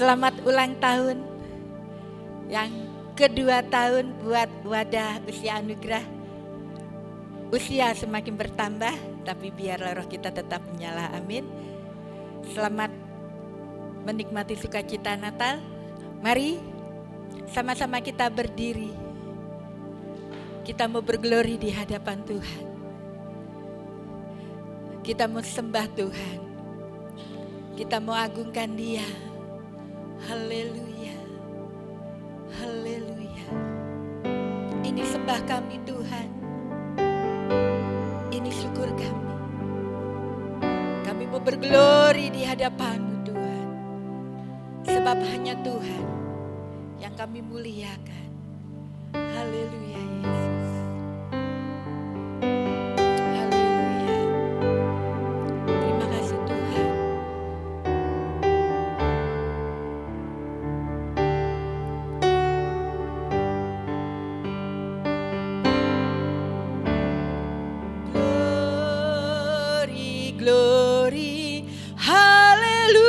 Selamat ulang tahun yang kedua tahun buat wadah usia anugerah. Usia semakin bertambah, tapi biarlah roh kita tetap menyala, amin. Selamat menikmati sukacita Natal. Mari sama-sama kita berdiri. Kita mau berglori di hadapan Tuhan. Kita mau sembah Tuhan. Kita mau agungkan Dia. Haleluya. Haleluya. Ini sembah kami Tuhan. Ini syukur kami. Kami mau berglori di hadapan-Mu Tuhan. Sebab hanya Tuhan yang kami muliakan. Haleluya Yesus. Haleluya. Terima kasih Tuhan. Glory, glory, haleluya.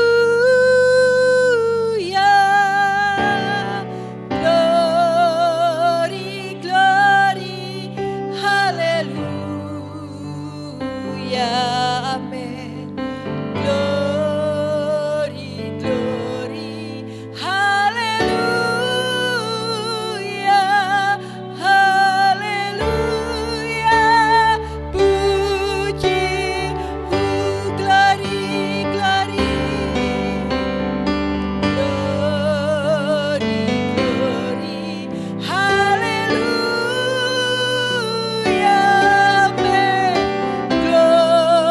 Glory, glory, haleluya. Amen. Glory, glory, haleluya. Haleluya. Puji, glory, glory. Glory, glory, haleluya. Amen. Glory,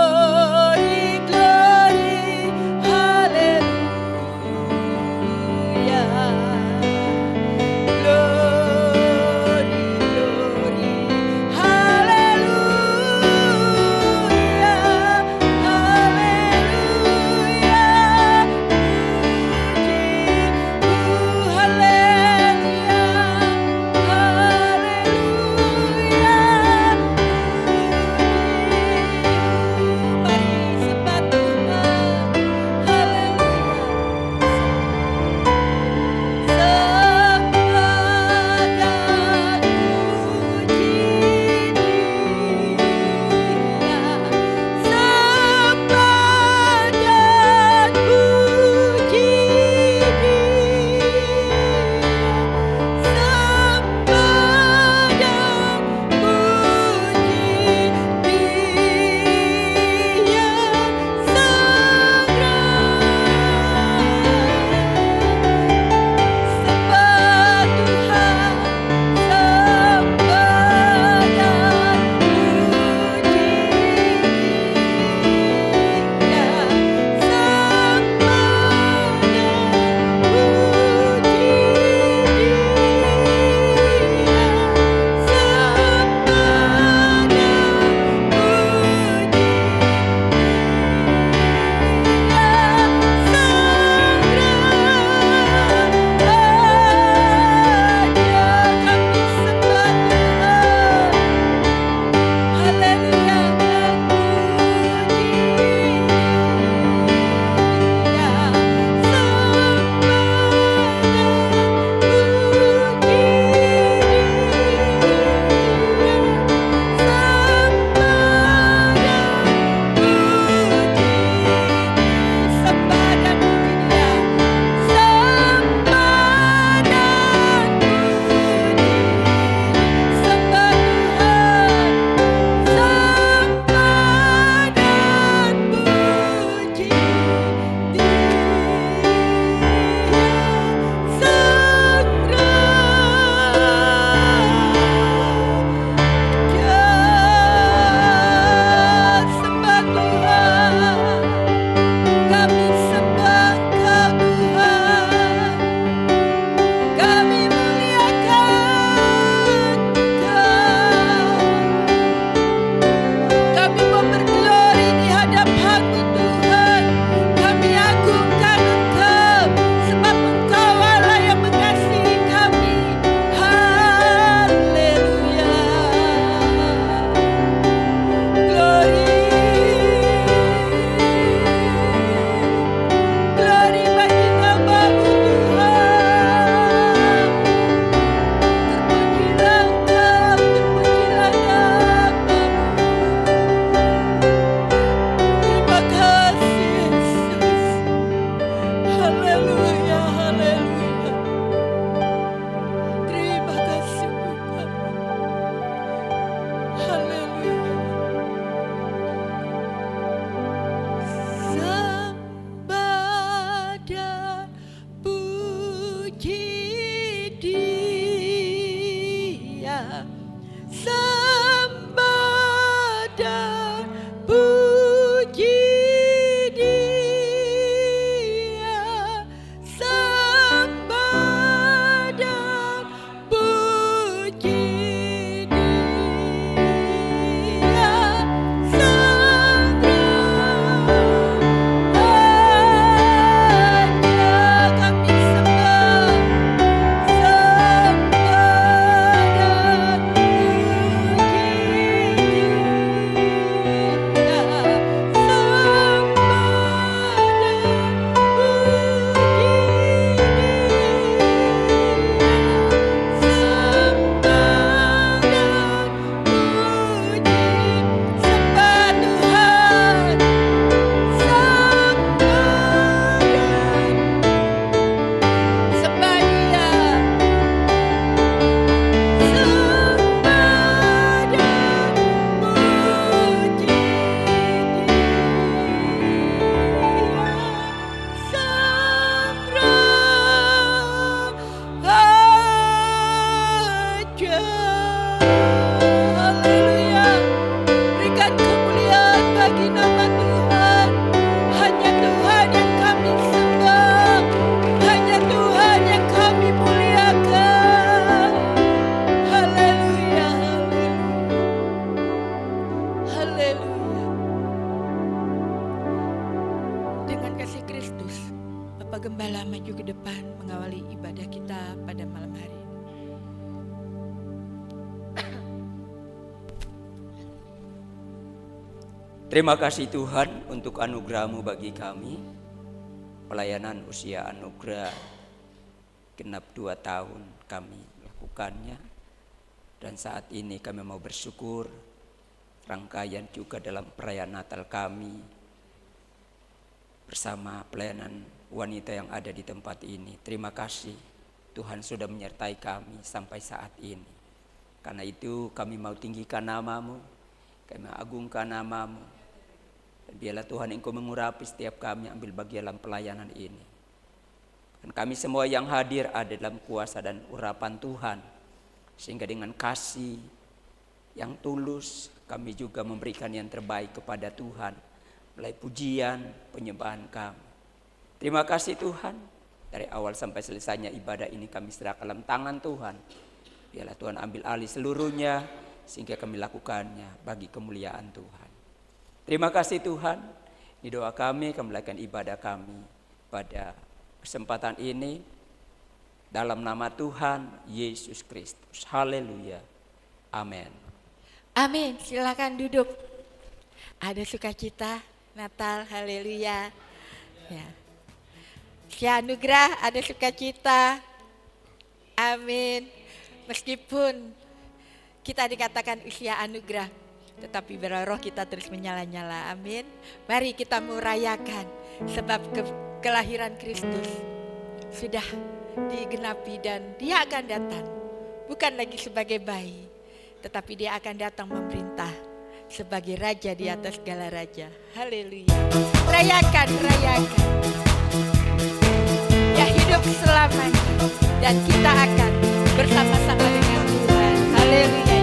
Gembala maju ke depan mengawali ibadah kita pada malam hari ini. Terima kasih Tuhan untuk anugerah-Mu bagi kami. Pelayanan usia anugerah genap 2 tahun kami lakukannya. Dan saat ini kami mau bersyukur rangkaian juga dalam perayaan Natal kami bersama pelayanan wanita yang ada di tempat ini. Terima kasih Tuhan sudah menyertai kami sampai saat ini. Karena itu kami mau tinggikan nama-Mu, kami agungkan nama-Mu. Dan biarlah Tuhan Engkau mengurapi setiap kami ambil bagian dalam pelayanan ini. Dan kami semua yang hadir ada dalam kuasa dan urapan Tuhan. Sehingga dengan kasih yang tulus kami juga memberikan yang terbaik kepada Tuhan. Melalui pujian, penyembahan kami. Terima kasih Tuhan. Dari awal sampai selesainya ibadah ini kami serahkan dalam tangan Tuhan. Biarlah Tuhan ambil alih seluruhnya. Sehingga kami lakukannya bagi kemuliaan Tuhan. Terima kasih Tuhan. Ini doa kami melakukan ibadah kami pada kesempatan ini. Dalam nama Tuhan Yesus Kristus. Haleluya. Amin. Amin. Silakan duduk. Ada sukacita Natal. Haleluya. Ya. Si anugerah ada sukacita. Amin. Meskipun kita dikatakan usia anugerah, tetapi roh kita terus menyala-nyala. Amin. Mari kita merayakan sebab kelahiran Kristus sudah digenapi dan Dia akan datang. Bukan lagi sebagai bayi, tetapi Dia akan datang memerintah sebagai raja di atas segala raja. Haleluya. Rayakan, rayakan. Ya hidup selamanya dan kita akan bersama-sama dengan Tuhan. Haleluya.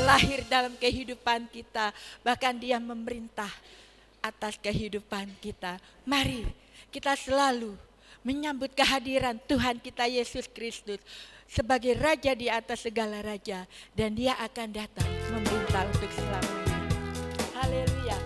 lahir dalam kehidupan kita. Bahkan Dia memerintah atas kehidupan kita. Mari kita selalu menyambut kehadiran Tuhan kita Yesus Kristus sebagai Raja di atas segala raja. Dan Dia akan datang memerintah untuk selamanya. Haleluya.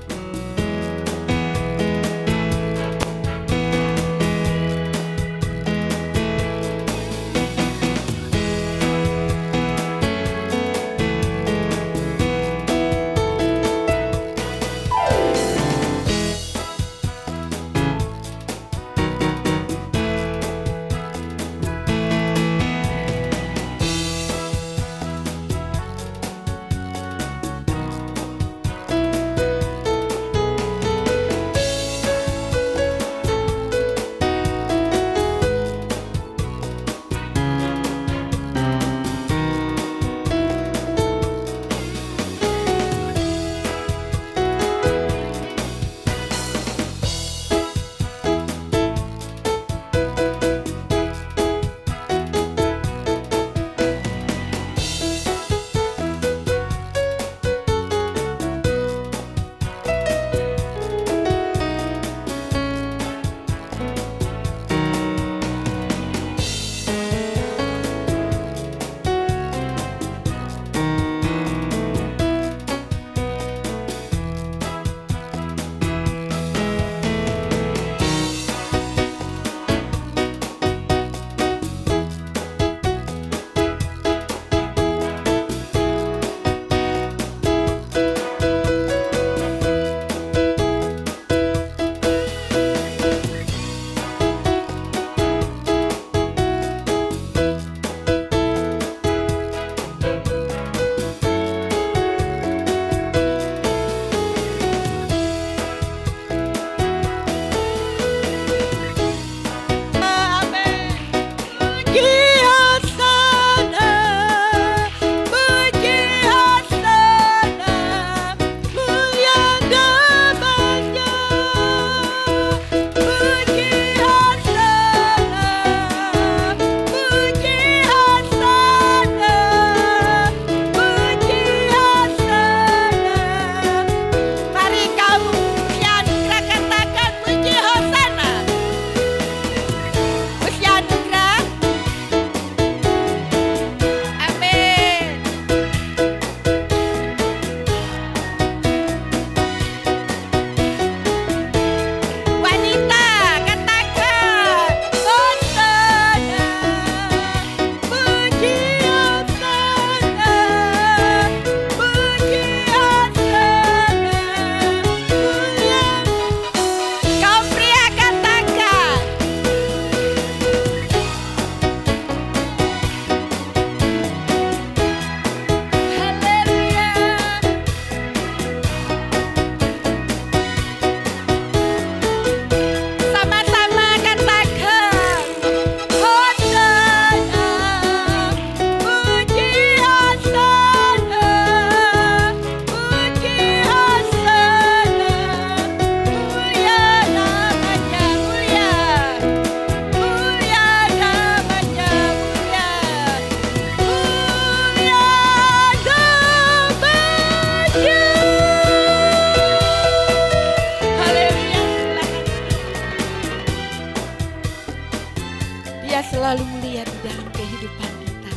selalu mulia di dalam kehidupan kita.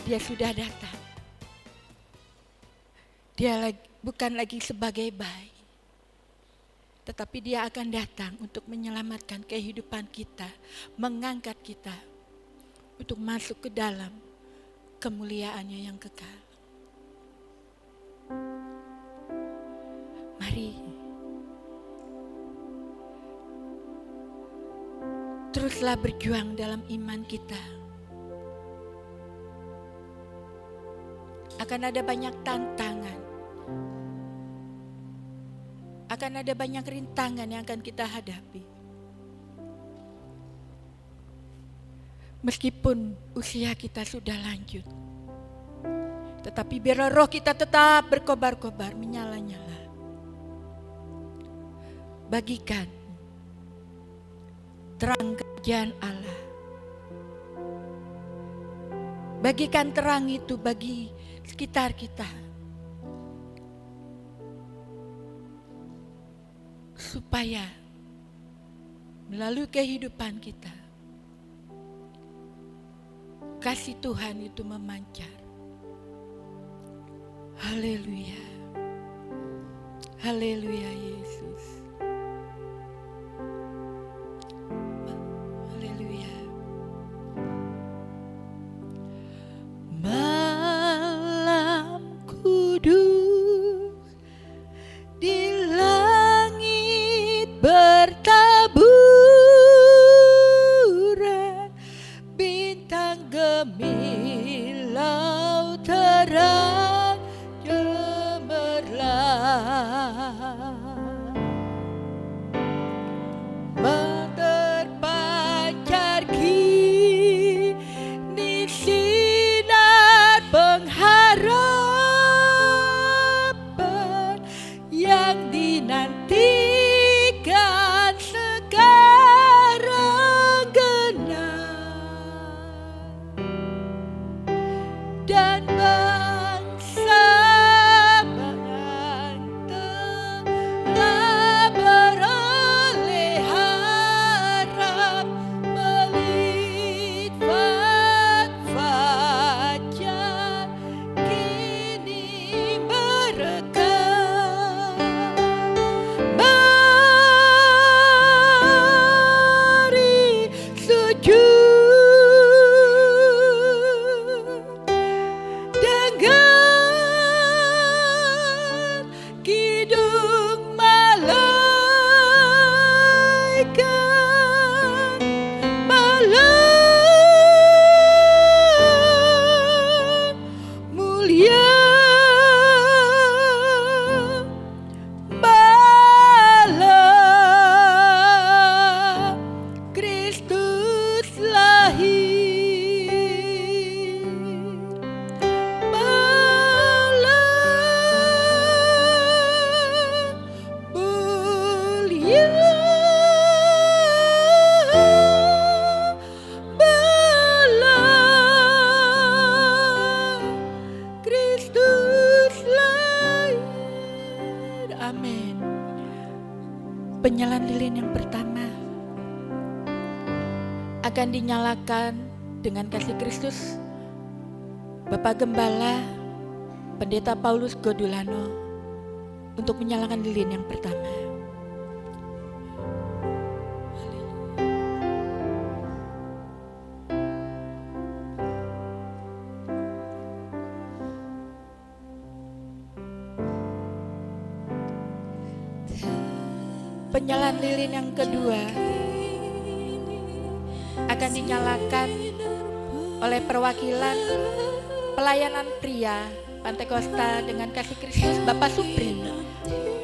Dia sudah datang. Dia bukan lagi sebagai bayi, tetapi dia akan datang untuk menyelamatkan kehidupan kita, mengangkat kita untuk masuk ke dalam kemuliaannya yang kekal. Mari teruslah berjuang dalam iman kita. Akan ada banyak tantangan, akan ada banyak rintangan yang akan kita hadapi. Meskipun usia kita sudah lanjut, tetapi biarlah roh kita tetap berkobar-kobar, menyala-nyala. Bagikan terang kerajaan Allah. Bagikan terang itu bagi sekitar kita, supaya melalui kehidupan kita, kasih Tuhan itu memancar. Haleluya. Haleluya Yesus. Haleluya. Malam kudus di langit bertaburan, bintang gemilau terang cemerlang, terpancar kini sinar pengharapan yang dinantikan sekarang genap, dan bangsa telah beroleh harap melihat fajar kini merekam. Mari sujud dengan kidung malaikat, malam mulia, malam Kristus lahir, malam mulia, malam Kristus lahir. Amin. Penyalaan lilin yang pertama akan dinyalakan dengan kasih Kristus Bapak Gembala Pendeta Paulus Godulano untuk menyalakan lilin yang pertama. Penyalaan lilin yang kedua akan dinyalakan oleh perwakilan pelayanan pria Pantai Kosta dengan kasih Kristus Bapak Supri.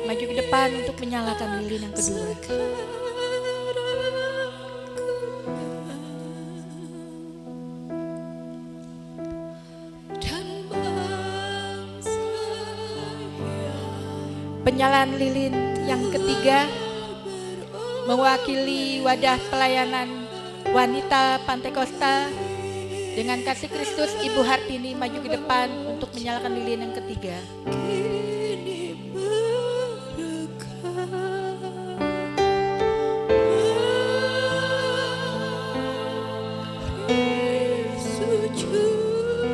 Maju ke depan untuk menyalakan lilin yang kedua. Penyalaan lilin yang ketiga mewakili wadah pelayanan wanita Pantai Kosta dengan kasih Kristus Ibu Hartini maju ke depan untuk menyalakan lilin yang ketiga.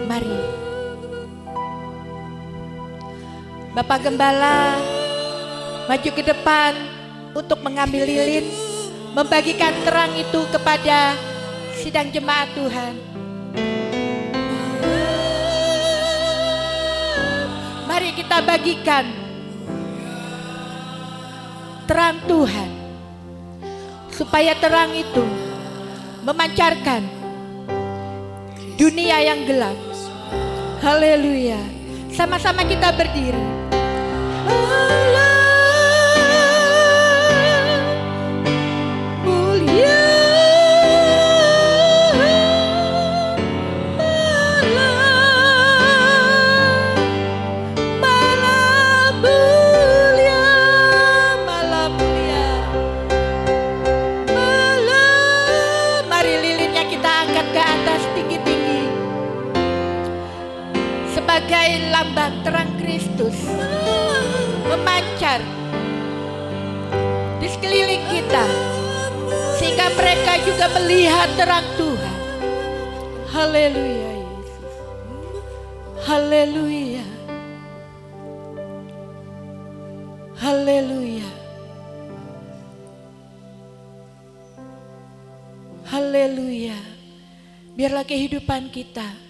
Mari Bapak Gembala maju ke depan untuk mengambil lilin, membagikan terang itu kepada sidang jemaat Tuhan. Mari kita bagikan terang Tuhan, supaya terang itu memancarkan dunia yang gelap. Haleluya. Sama-sama kita berdiri. bagai lambang terang Kristus memancar di sekeliling kita, sehingga mereka juga melihat terang Tuhan. Haleluya Yesus. Haleluya. Haleluya. Haleluya. Biarlah kehidupan kita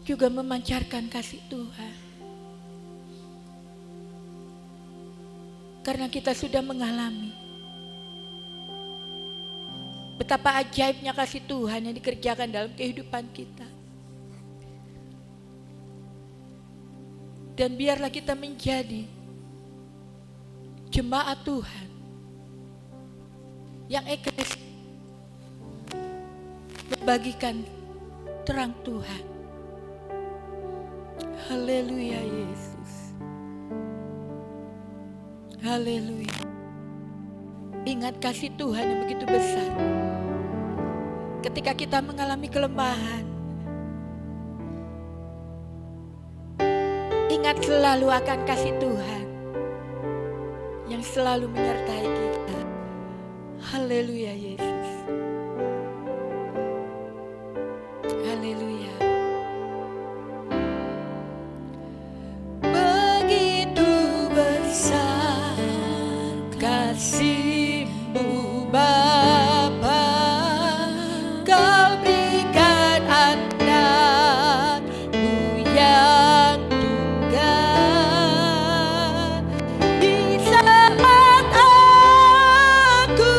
juga memancarkan kasih Tuhan. Karena kita sudah mengalami betapa ajaibnya kasih Tuhan yang dikerjakan dalam kehidupan kita. Dan biarlah kita menjadi jemaat Tuhan yang eklesia, membagikan terang Tuhan. Haleluya Yesus. Haleluya. Ingat kasih Tuhan yang begitu besar. Ketika kita mengalami kelemahan, ingat selalu akan kasih Tuhan yang selalu menyertai kita. Haleluya Yesus. Haleluya. Begitu besar kasih-Mu Bapa, Kau berikan anak-Mu yang tunggal. Di saat aku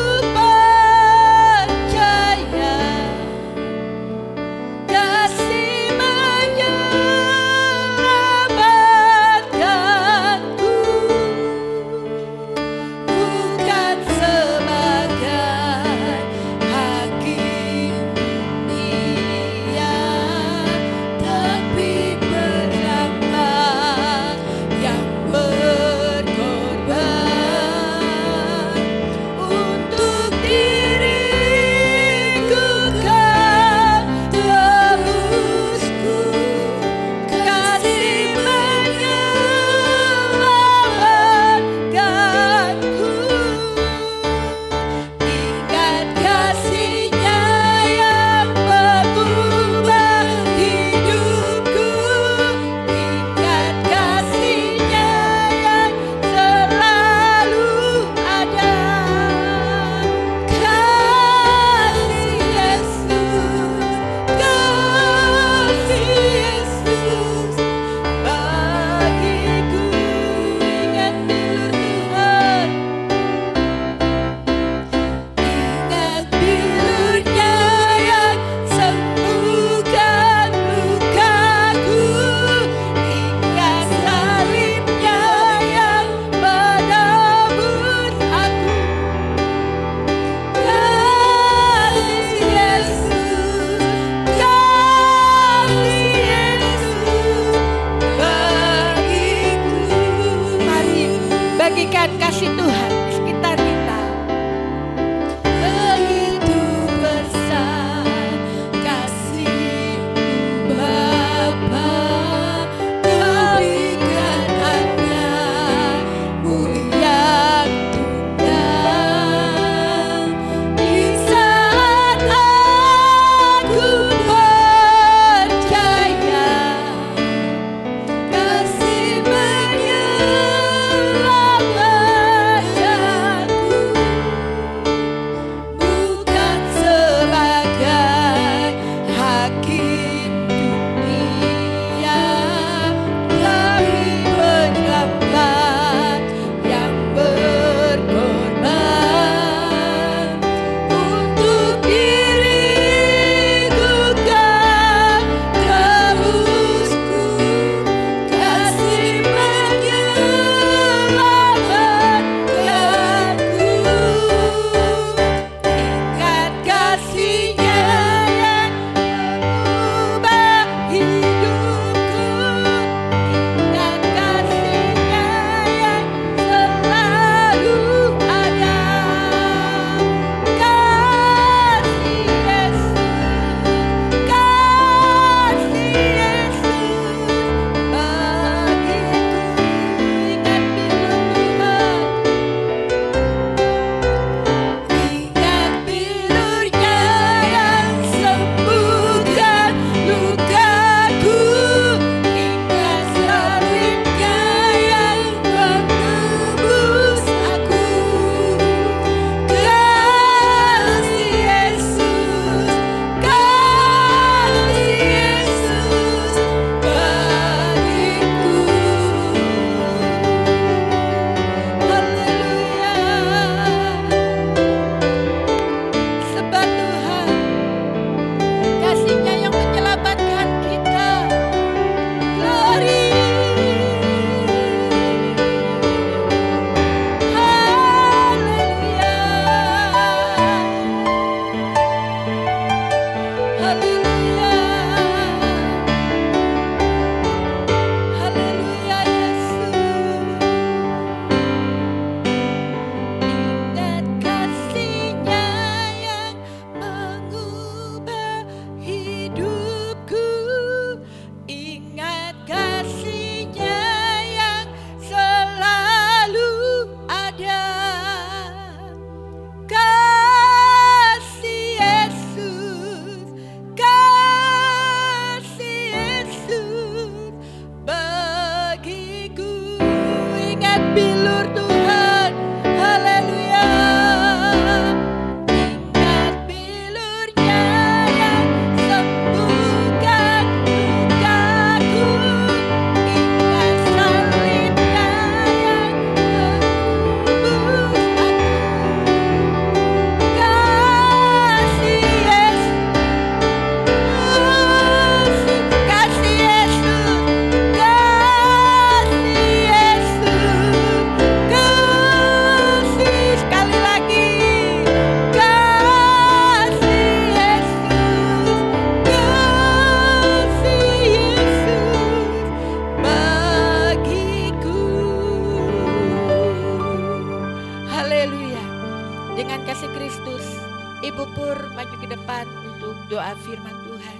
depan untuk doa firman Tuhan.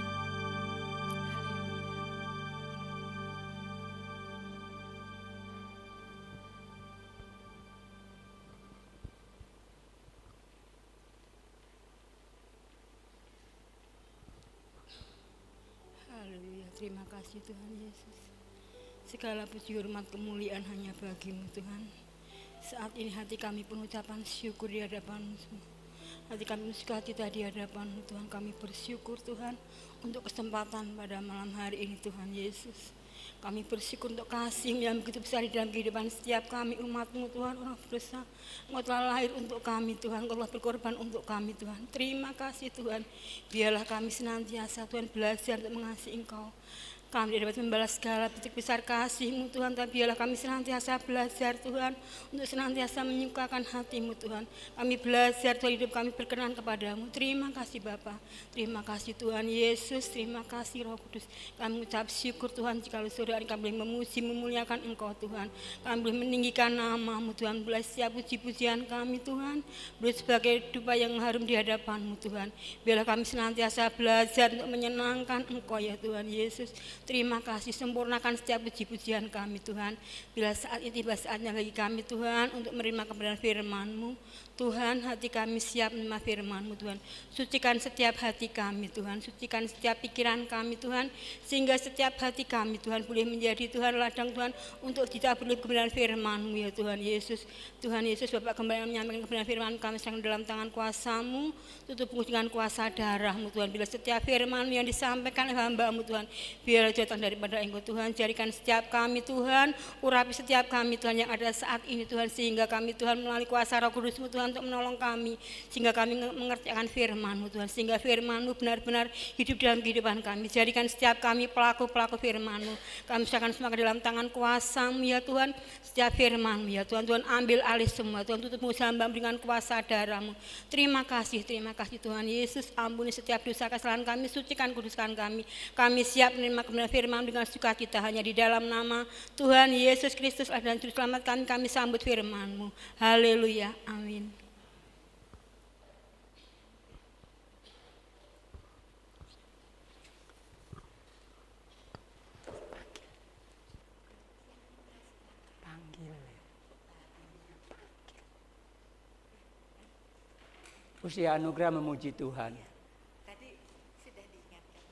Haleluya, terima kasih Tuhan Yesus. Segala puji hormat kemuliaan hanya bagi-Mu Tuhan. Saat ini hati kami penuh ucapan syukur di hadapan-Mu. Hati kami sukacita di hadapan-Mu Tuhan. Kami bersyukur Tuhan untuk kesempatan pada malam hari ini Tuhan Yesus. Kami bersyukur untuk kasih yang begitu besar di dalam kehidupan setiap kami umat-Mu Tuhan, orang berdosa. Engkau telah lahir untuk kami Tuhan, Engkau telah berkorban untuk kami Tuhan. Terima kasih Tuhan. Biarlah kami senantiasa Tuhan belajar untuk mengasihi Engkau. Kami tidak dapat membalas segala bentuk besar kasih-Mu Tuhan, tapi biarlah kami senantiasa belajar Tuhan, untuk senantiasa menyukakan hati-Mu Tuhan. Kami belajar Tuhan, hidup kami berkenan kepadamu. Terima kasih Bapa, terima kasih Tuhan Yesus, terima kasih Roh Kudus. Kami mengucap syukur Tuhan, jika saudara kami boleh memuji, memuliakan Engkau Tuhan. Kami boleh meninggikan nama-Mu Tuhan, boleh setiap puji-pujian kami Tuhan, boleh sebagai dupa yang harum di hadapan-Mu Tuhan. Biarlah kami senantiasa belajar untuk menyenangkan Engkau ya Tuhan Yesus. Terima kasih, sempurnakan setiap puji-pujian kami Tuhan. Bila saat ini tiba saatnya bagi kami Tuhan untuk menerima kebenaran firman-Mu. Tuhan, hati kami siap menerima firman-Mu Tuhan. Sucikan setiap hati kami Tuhan, sucikan setiap pikiran kami Tuhan, sehingga setiap hati kami Tuhan boleh menjadi Tuhan ladang Tuhan untuk ditaburi kebenaran firman-Mu ya Tuhan Yesus. Tuhan Yesus, Bapak kembali menyampaikan kebenaran firman kami sekarang dalam tangan kuasa-Mu, tutup dengan kuasa darah-Mu Tuhan. Bila setiap firman-Mu yang disampaikan oleh hamba-Mu Tuhan, biarlah datang daripada Engkau Tuhan. Jadikan setiap kami Tuhan, urapi setiap kami Tuhan yang ada saat ini Tuhan, sehingga kami Tuhan melalui kuasa Roh Kudus-Mu Tuhan untuk menolong kami, sehingga kami mengerti akan firman-Mu Tuhan, sehingga firman-Mu benar-benar hidup dalam kehidupan kami. Jadikan setiap kami pelaku-pelaku firman-Mu. Kami serahkan semua ke dalam tangan kuasa-Mu ya Tuhan. Setiap firman-Mu ya Tuhan, Tuhan ambil alih semua Tuhan, tutup hamba dengan kuasa darah-Mu. Terima kasih Tuhan Yesus. Ampuni setiap dosa kesalahan kami, sucikan kuduskan kami. Kami siap menerima kebenaran firman dengan sukacita, hanya di dalam nama Tuhan Yesus Kristus dan Juru Selamat kami sambut firman-Mu. Haleluya, amin. Usia anugerah memuji Tuhan. Tadi sudah diingatkan.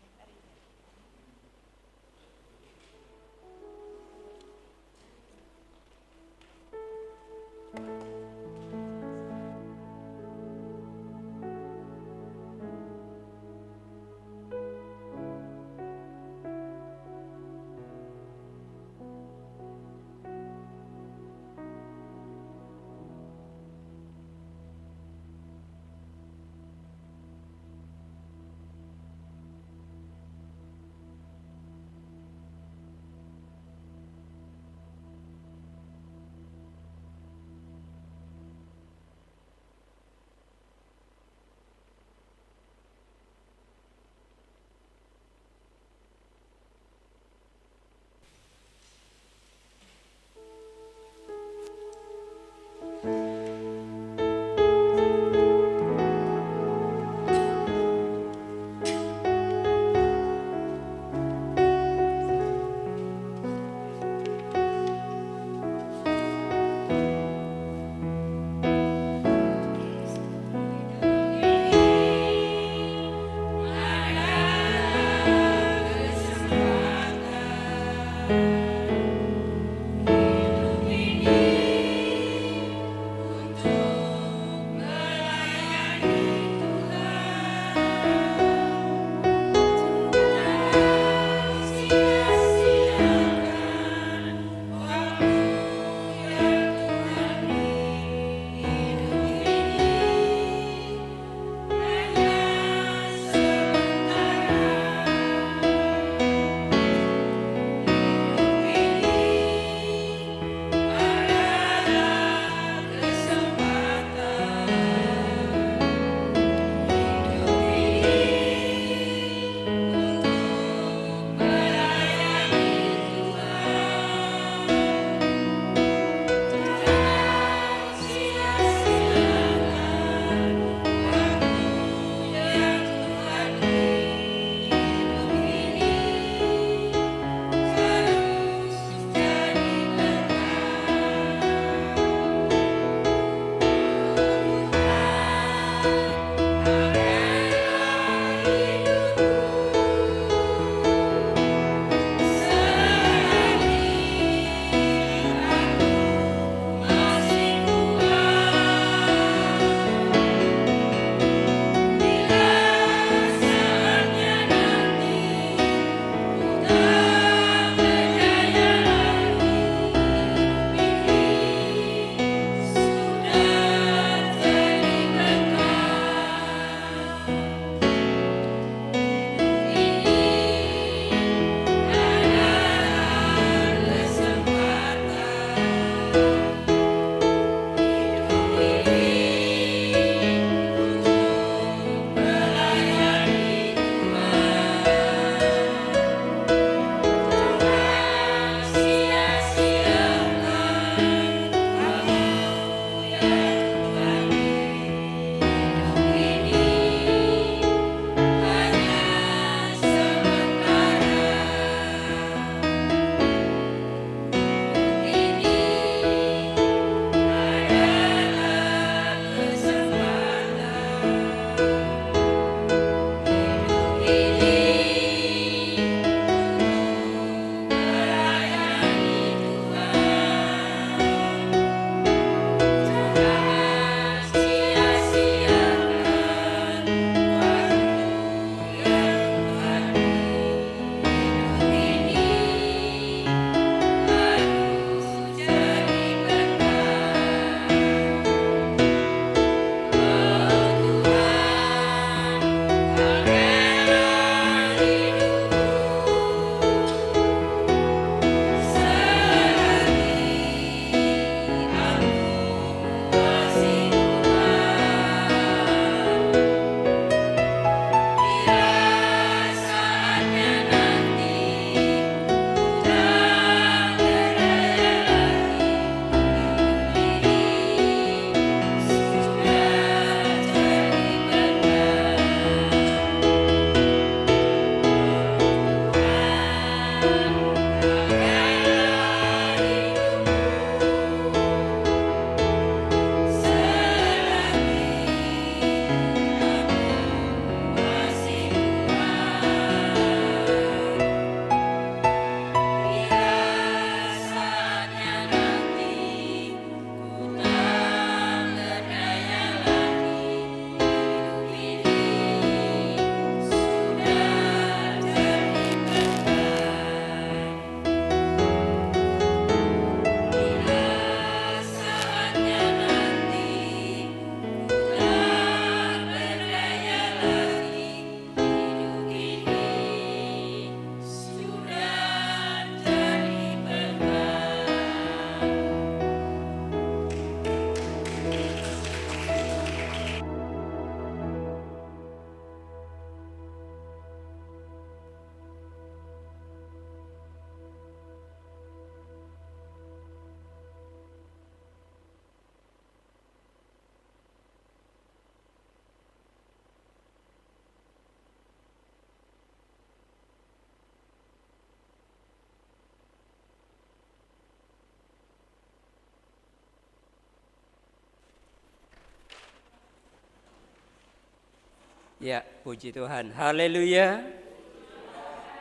Ya, puji Tuhan. Haleluya.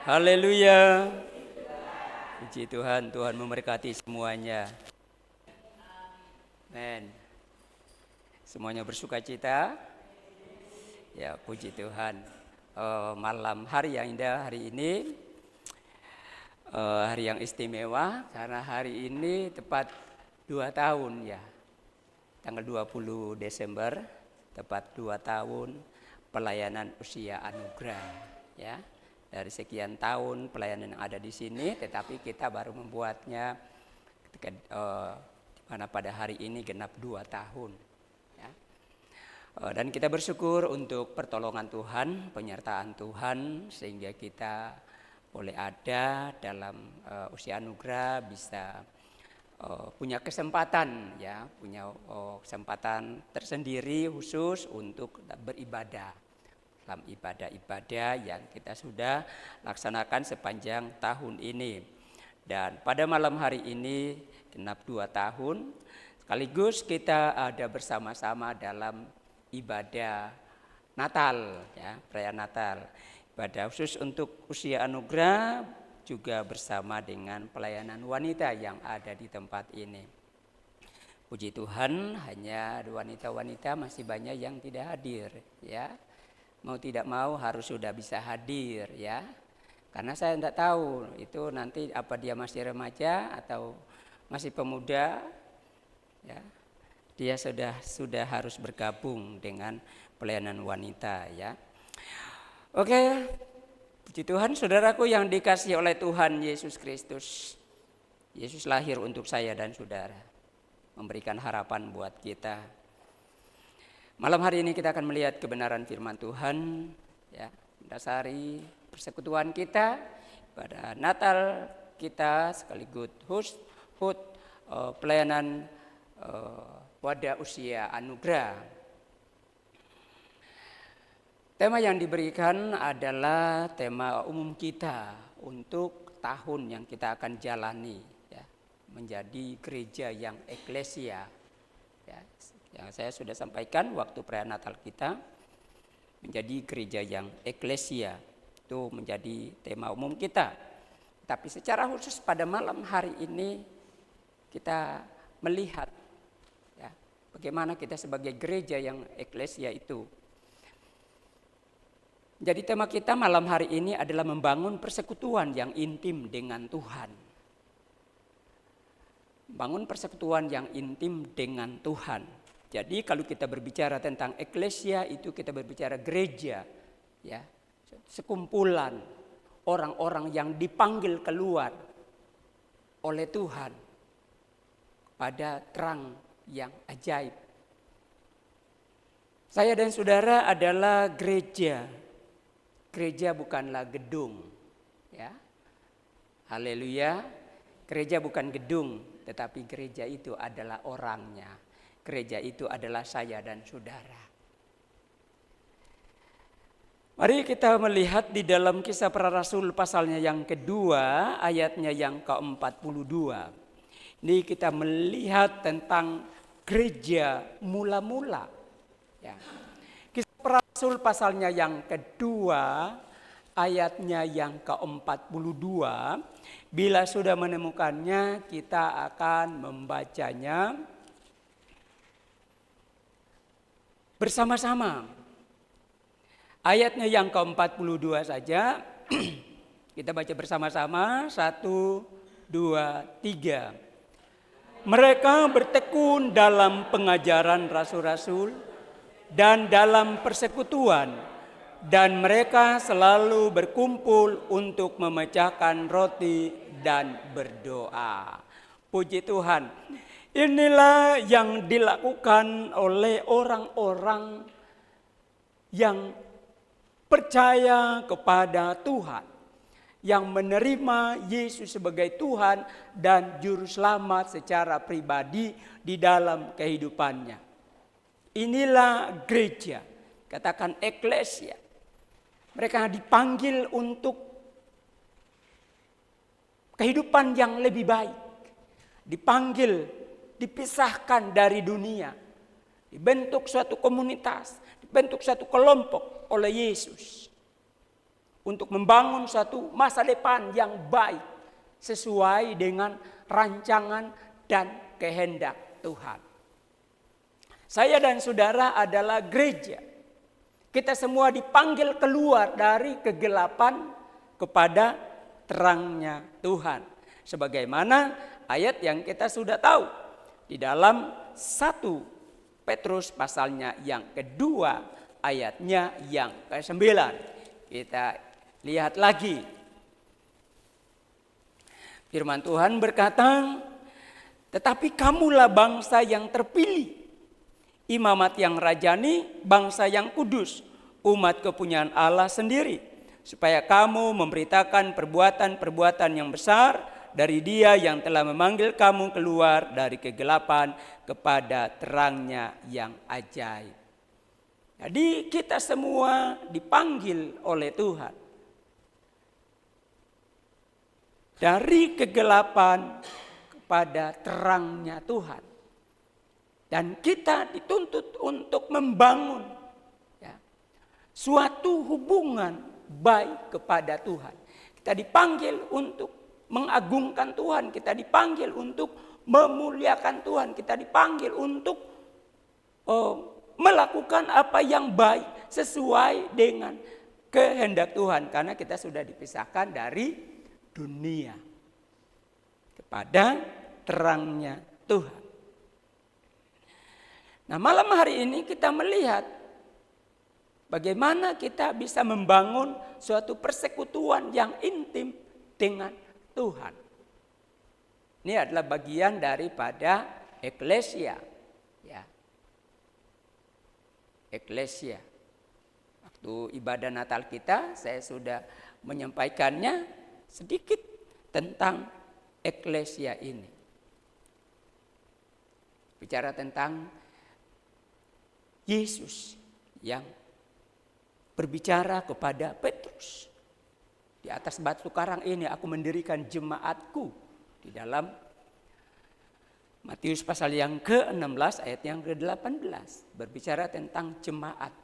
Haleluya. Puji Tuhan, Tuhan memberkati semuanya. Amen. Semuanya bersuka cita. Ya, puji Tuhan. Malam hari yang indah hari ini, hari yang istimewa karena hari ini tepat 2 tahun ya. Tanggal 20 Desember tepat 2 tahun pelayanan usia anugerah ya. Dari sekian tahun pelayanan yang ada di sini, tetapi kita baru membuatnya ketika mana pada hari ini genap 2 tahun. Ya. Dan kita bersyukur untuk pertolongan Tuhan, penyertaan Tuhan, sehingga kita boleh ada dalam usia anugerah, bisa punya kesempatan ya, punya kesempatan tersendiri khusus untuk beribadah. Dalam ibadah-ibadah yang kita sudah laksanakan sepanjang tahun ini. Dan pada malam hari ini genap 2 tahun, sekaligus kita ada bersama-sama dalam ibadah Natal ya, perayaan Natal. Ibadah khusus untuk usia anugerah juga bersama dengan pelayanan wanita yang ada di tempat ini. Puji Tuhan, hanya wanita-wanita masih banyak yang tidak hadir ya. Mau tidak mau harus sudah bisa hadir ya. Karena saya tidak tahu itu nanti apa dia masih remaja atau masih pemuda ya. Dia sudah harus bergabung dengan pelayanan wanita ya. Oke. Puji Tuhan, saudaraku yang dikasihi oleh Tuhan Yesus Kristus. Yesus lahir untuk saya dan saudara, memberikan harapan buat kita. Malam hari ini kita akan melihat kebenaran firman Tuhan ya, mendasari persekutuan kita pada Natal kita sekaligus HUT pelayanan pada usia anugerah. Tema yang diberikan adalah tema umum kita untuk tahun yang kita akan jalani ya, menjadi gereja yang eklesia ya. Yang saya sudah sampaikan waktu perayaan Natal kita, menjadi gereja yang eklesia, itu menjadi tema umum kita. Tapi secara khusus pada malam hari ini kita melihat ya, bagaimana kita sebagai gereja yang eklesia itu. Jadi tema kita malam hari ini adalah membangun persekutuan yang intim dengan Tuhan. Bangun persekutuan yang intim dengan Tuhan. Jadi kalau kita berbicara tentang eklesia itu kita berbicara gereja ya, sekumpulan orang-orang yang dipanggil keluar oleh Tuhan pada terang yang ajaib. Saya dan saudara adalah gereja. Gereja bukanlah gedung ya. Haleluya. Gereja bukan gedung, tetapi gereja itu adalah orangnya. Gereja itu adalah saya dan saudara. Mari kita melihat di dalam Kisah Para Rasul pasalnya yang kedua, ayatnya yang ke-42. Ini kita melihat tentang gereja mula-mula. Ya. Kisah Para Rasul pasalnya yang kedua, ayatnya yang ke-42. Bila sudah menemukannya, kita akan membacanya bersama-sama. Ayatnya yang ke-42 saja. Kita baca bersama-sama. 1, 2, 3. Mereka bertekun dalam pengajaran rasul-rasul dan dalam persekutuan, dan mereka selalu berkumpul untuk memecahkan roti dan berdoa. Puji Tuhan. Inilah yang dilakukan oleh orang-orang yang percaya kepada Tuhan, yang menerima Yesus sebagai Tuhan dan Juru Selamat secara pribadi di dalam kehidupannya. Inilah gereja, katakan eklesia. Mereka dipanggil untuk kehidupan yang lebih baik, dipanggil dipisahkan dari dunia, dibentuk suatu komunitas, bentuk satu kelompok oleh Yesus untuk membangun suatu masa depan yang baik sesuai dengan rancangan dan kehendak Tuhan. Saya dan saudara adalah gereja. Kita semua dipanggil keluar dari kegelapan kepada terangnya Tuhan. Sebagaimana ayat yang kita sudah tahu di dalam 1 Petrus pasalnya yang kedua ayatnya yang ke-9. Kita lihat lagi. Firman Tuhan berkata, tetapi kamulah bangsa yang terpilih, imamat yang rajani, bangsa yang kudus, umat kepunyaan Allah sendiri, supaya kamu memberitakan perbuatan-perbuatan yang besar dari Dia yang telah memanggil kamu keluar dari kegelapan kepada terangnya yang ajaib. Jadi kita semua dipanggil oleh Tuhan dari kegelapan kepada terangnya Tuhan. Dan kita dituntut untuk membangun suatu hubungan baik kepada Tuhan. Kita dipanggil untuk mengagungkan Tuhan, kita dipanggil untuk memuliakan Tuhan, kita dipanggil untuk melakukan apa yang baik sesuai dengan kehendak Tuhan. Karena kita sudah dipisahkan dari dunia kepada terangnya Tuhan. Nah, malam hari ini kita melihat bagaimana kita bisa membangun suatu persekutuan yang intim dengan Tuhan. Ini adalah bagian daripada eklesia. Ya. Eklesia. Waktu ibadah Natal kita, saya sudah menyampaikannya sedikit tentang eklesia ini. Bicara tentang Yesus yang berbicara kepada Petrus. Di atas batu karang ini aku mendirikan jemaatku. Di dalam Matius pasal yang ke-16 ayat yang ke-18. Berbicara tentang jemaat.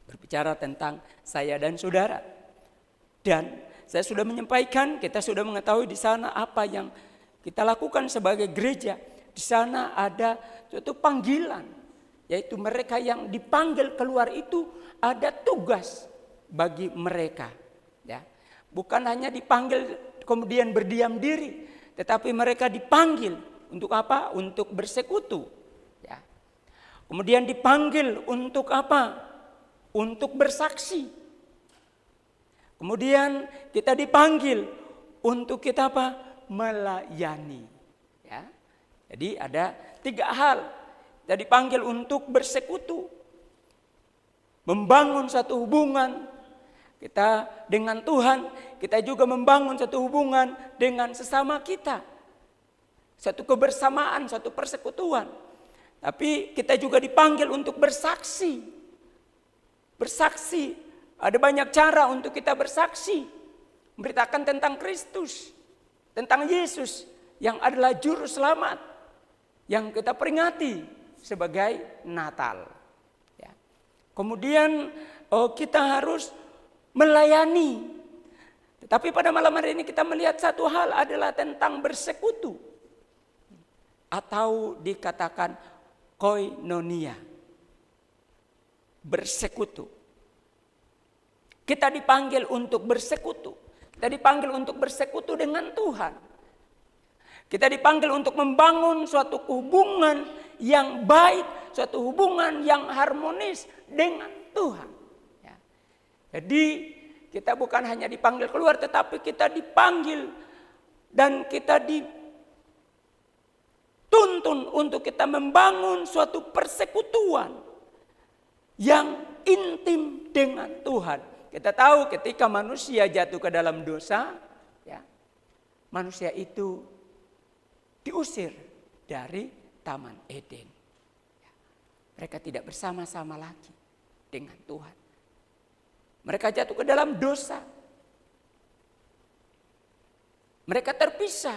Berbicara tentang saya dan saudara. Dan saya sudah menyampaikan, kita sudah mengetahui di sana apa yang kita lakukan sebagai gereja. Di sana ada suatu panggilan. Yaitu mereka yang dipanggil keluar itu ada tugas bagi mereka, ya. Bukan hanya dipanggil kemudian berdiam diri, tetapi mereka dipanggil untuk apa? Untuk bersekutu, ya. Kemudian dipanggil untuk apa? Untuk bersaksi. Kemudian kita dipanggil untuk kita apa? Melayani, ya. Jadi ada 3 hal. Kita dipanggil untuk bersekutu, membangun satu hubungan kita dengan Tuhan, kita juga membangun satu hubungan dengan sesama kita. Satu kebersamaan, satu persekutuan. Tapi kita juga dipanggil untuk bersaksi. Bersaksi, ada banyak cara untuk kita bersaksi. Memberitakan tentang Kristus, tentang Yesus yang adalah juru selamat yang kita peringati sebagai Natal. Ya. Kemudian kita harus melayani. Tetapi pada malam hari ini kita melihat satu hal adalah tentang bersekutu. Atau dikatakan koinonia. Bersekutu. Kita dipanggil untuk bersekutu. Kita dipanggil untuk bersekutu dengan Tuhan. Kita dipanggil untuk membangun suatu hubungan yang baik, suatu hubungan yang harmonis dengan Tuhan. Ya. Jadi kita bukan hanya dipanggil keluar, tetapi kita dipanggil dan kita dituntun untuk kita membangun suatu persekutuan yang intim dengan Tuhan. Kita tahu ketika manusia jatuh ke dalam dosa, ya, manusia itu diusir dari Taman Eden. Mereka tidak bersama-sama lagi dengan Tuhan. Mereka jatuh ke dalam dosa. Mereka terpisah.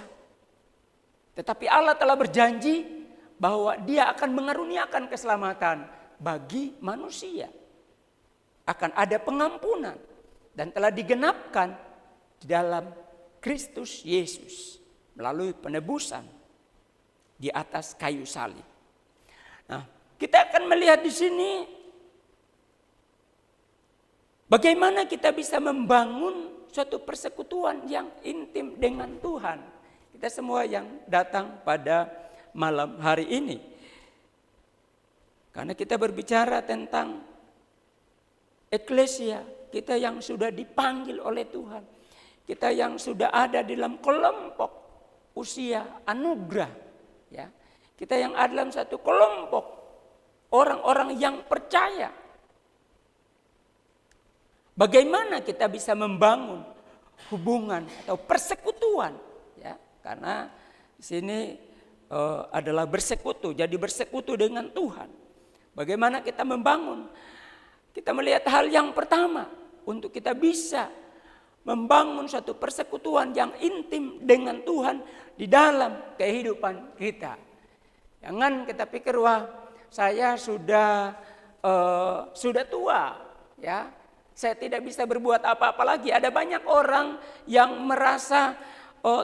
Tetapi Allah telah berjanji bahwa Dia akan mengaruniakan keselamatan bagi manusia. Akan ada pengampunan dan telah digenapkan di dalam Kristus Yesus melalui penebusan di atas kayu salib. Nah, kita akan melihat di sini bagaimana kita bisa membangun suatu persekutuan yang intim dengan Tuhan. Kita semua yang datang pada malam hari ini. Karena kita berbicara tentang eklesia, kita yang sudah dipanggil oleh Tuhan. Kita yang sudah ada di dalam kelompok usia anugerah. Ya. Kita yang ada dalam satu kelompok orang-orang yang percaya. Bagaimana kita bisa membangun hubungan atau persekutuan? Ya, karena di sini adalah bersekutu, jadi bersekutu dengan Tuhan. Bagaimana kita membangun? Kita melihat hal yang pertama untuk kita bisa membangun suatu persekutuan yang intim dengan Tuhan di dalam kehidupan kita. Jangan kita pikir wah saya sudah tua, ya saya tidak bisa berbuat apa-apa lagi. Ada banyak orang yang merasa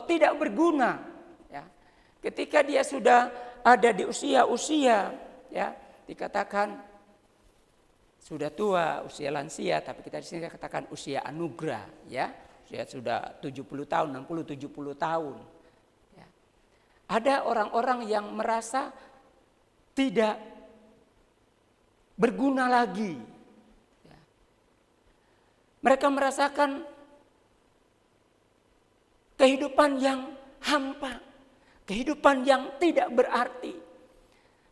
tidak berguna, ya. Ketika dia sudah ada di usia-usia, ya dikatakan sudah tua, usia lansia, tapi kita di sini katakan usia anugerah, ya. Usia sudah 70 tahun, 60, 70 tahun. Ya. Ada orang-orang yang merasa tidak berguna lagi. Ya. Mereka merasakan kehidupan yang hampa, kehidupan yang tidak berarti.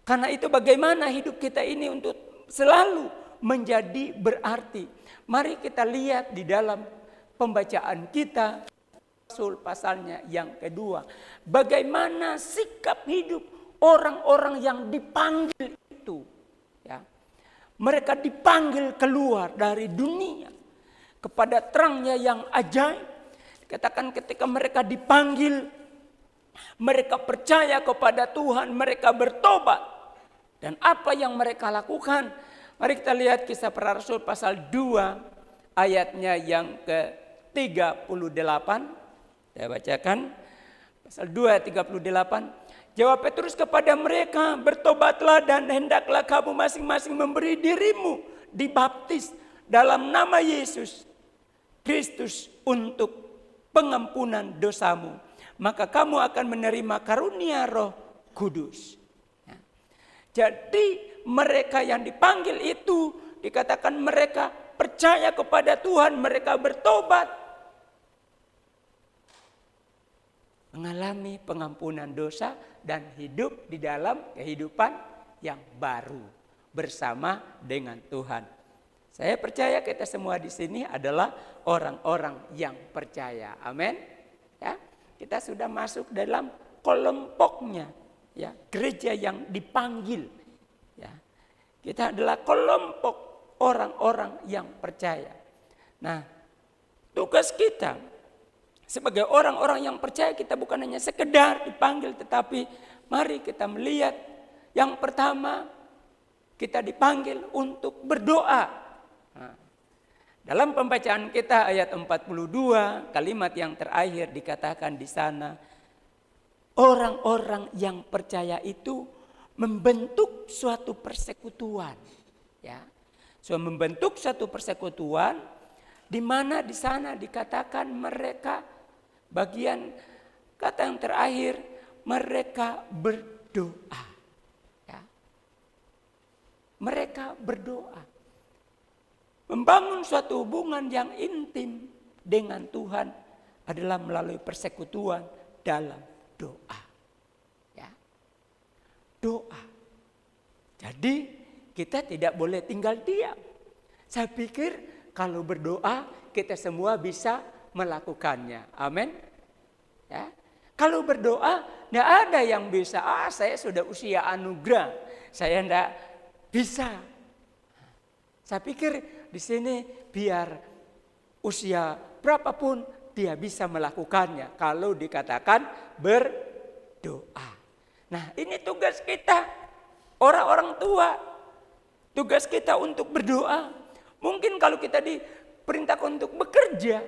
Karena itu bagaimana hidup kita ini untuk selalu menjadi berarti. Mari kita lihat di dalam pembacaan kita Rasul pasalnya yang kedua. Bagaimana sikap hidup orang-orang yang dipanggil itu. Ya. Mereka dipanggil keluar dari dunia kepada terangnya yang ajaib. Katakan ketika mereka dipanggil, mereka percaya kepada Tuhan, mereka bertobat. Dan apa yang mereka lakukan? Mari kita lihat Kisah Para Rasul pasal 2 ayatnya yang ke-38. Saya bacakan. Pasal 2 ayat 38. Jawab Petrus kepada mereka, bertobatlah dan hendaklah kamu masing-masing memberi dirimu dibaptis dalam nama Yesus Kristus untuk pengampunan dosamu. Maka kamu akan menerima karunia Roh Kudus. Jadi mereka yang dipanggil itu dikatakan mereka percaya kepada Tuhan, mereka bertobat. Mengalami pengampunan dosa dan hidup di dalam kehidupan yang baru bersama dengan Tuhan. Saya percaya kita semua di sini adalah orang-orang yang percaya. Amin. Ya, kita sudah masuk dalam kelompoknya. Ya, gereja yang dipanggil. Ya, kita adalah kelompok orang-orang yang percaya. Nah, tugas kita sebagai orang-orang yang percaya, kita bukan hanya sekedar dipanggil, tetapi mari kita melihat yang pertama kita dipanggil untuk berdoa. Nah, dalam pembacaan kita ayat 42, kalimat yang terakhir dikatakan di sana, orang-orang yang percaya itu membentuk suatu persekutuan, ya. So, membentuk suatu persekutuan di mana di sana dikatakan mereka, bagian kata yang terakhir, mereka berdoa, ya. Mereka berdoa. Membangun suatu hubungan yang intim dengan Tuhan adalah melalui persekutuan dalam doa. Ya. Doa. Jadi kita tidak boleh tinggal diam. Saya pikir kalau berdoa kita semua bisa melakukannya. Amin. Ya. Kalau berdoa tidak ada yang bisa. Saya sudah usia anugerah, saya tidak bisa. Saya pikir di sini biar usia berapapun dia bisa melakukannya kalau dikatakan berdoa. Nah, ini tugas kita, orang-orang tua. Tugas kita untuk berdoa. Mungkin kalau kita diperintahkan untuk bekerja,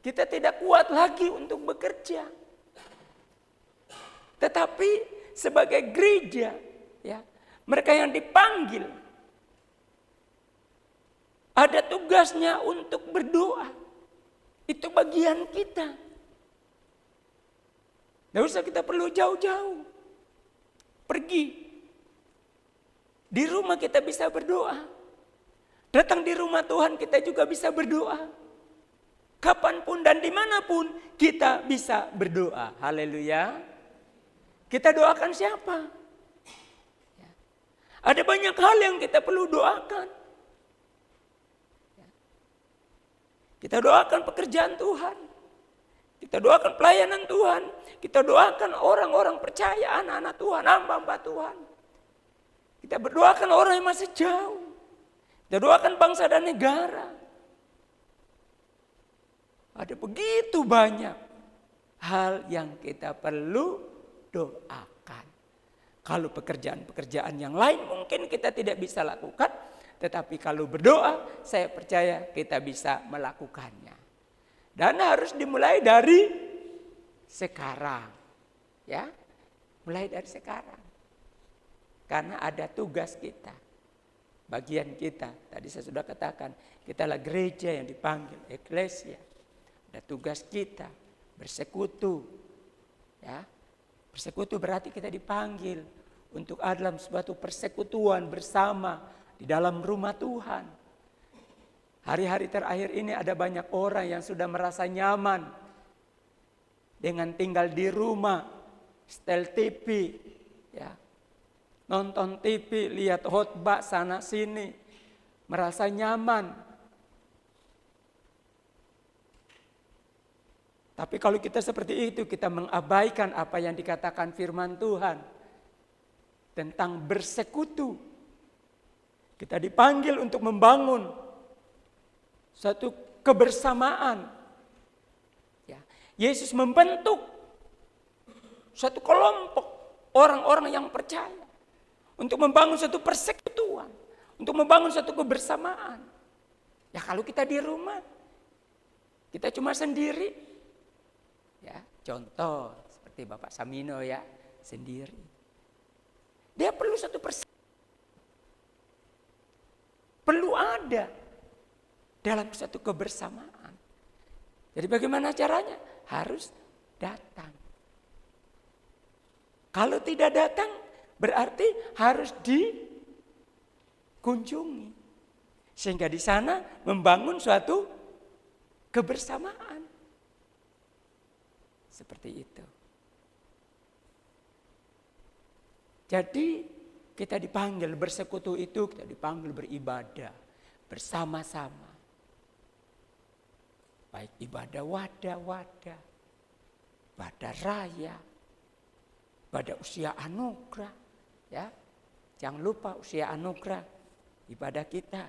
kita tidak kuat lagi untuk bekerja. Tetapi sebagai gereja, ya, mereka yang dipanggil ada tugasnya untuk berdoa. Itu bagian kita. Tidak usah kita perlu jauh-jauh. Pergi. Di rumah kita bisa berdoa. Datang di rumah Tuhan kita juga bisa berdoa. Kapanpun dan dimanapun kita bisa berdoa. Haleluya. Kita doakan siapa? Ada banyak hal yang kita perlu doakan. Kita doakan pekerjaan Tuhan. Kita doakan pelayanan Tuhan. Kita doakan orang-orang percaya, anak-anak Tuhan, hamba-hamba Tuhan. Kita berdoakan orang yang masih jauh. Kita doakan bangsa dan negara. Ada begitu banyak hal yang kita perlu doakan. Kalau pekerjaan-pekerjaan yang lain mungkin kita tidak bisa lakukan. Tetapi kalau berdoa, saya percaya kita bisa melakukannya. Dan harus dimulai dari sekarang. Ya, mulai dari sekarang. Karena ada tugas kita. Bagian kita, tadi saya sudah katakan, kita adalah gereja yang dipanggil, eklesia. Ada tugas kita, bersekutu. Ya, bersekutu berarti kita dipanggil untuk ada dalam suatu persekutuan bersama di dalam rumah Tuhan. Hari-hari terakhir ini ada banyak orang yang sudah merasa nyaman dengan tinggal di rumah, setel TV, ya, nonton TV, lihat khotbah sana sini, merasa nyaman. Tapi kalau kita seperti itu, kita mengabaikan apa yang dikatakan firman Tuhan tentang bersekutu. Kita dipanggil untuk membangun satu kebersamaan. Ya, Yesus membentuk satu kelompok orang-orang yang percaya untuk membangun satu persekutuan, untuk membangun satu kebersamaan. Ya, kalau kita di rumah, kita cuma sendiri. Ya, contoh seperti Bapak Samino ya, sendiri. Dia perlu satu persekutuan. Perlu ada dalam satu kebersamaan. Jadi bagaimana caranya? Harus datang. Kalau tidak datang berarti harus dikunjungi. Sehingga di sana membangun suatu kebersamaan. Seperti itu. Jadi kita dipanggil bersekutu itu, kita dipanggil beribadah bersama-sama. Baik ibadah wadah-wadah, ibadah raya, ibadah usia anugerah. Ya, jangan lupa usia anugerah, ibadah kita.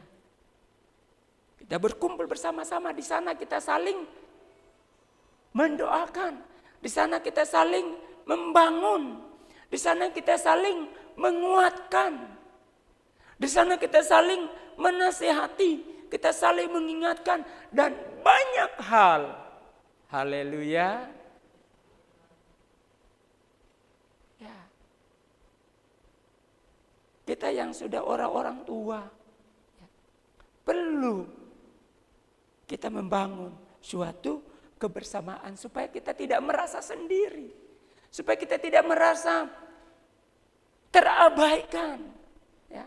Kita berkumpul bersama-sama, di sana kita saling mendoakan, di sana kita saling membangun, di sana kita saling menguatkan. Di sana kita saling menasihati, kita saling mengingatkan dan banyak hal. Haleluya. Ya. Kita yang sudah orang-orang tua, ya, perlu kita membangun suatu kebersamaan supaya kita tidak merasa sendiri, supaya kita tidak merasa terabaikan, ya.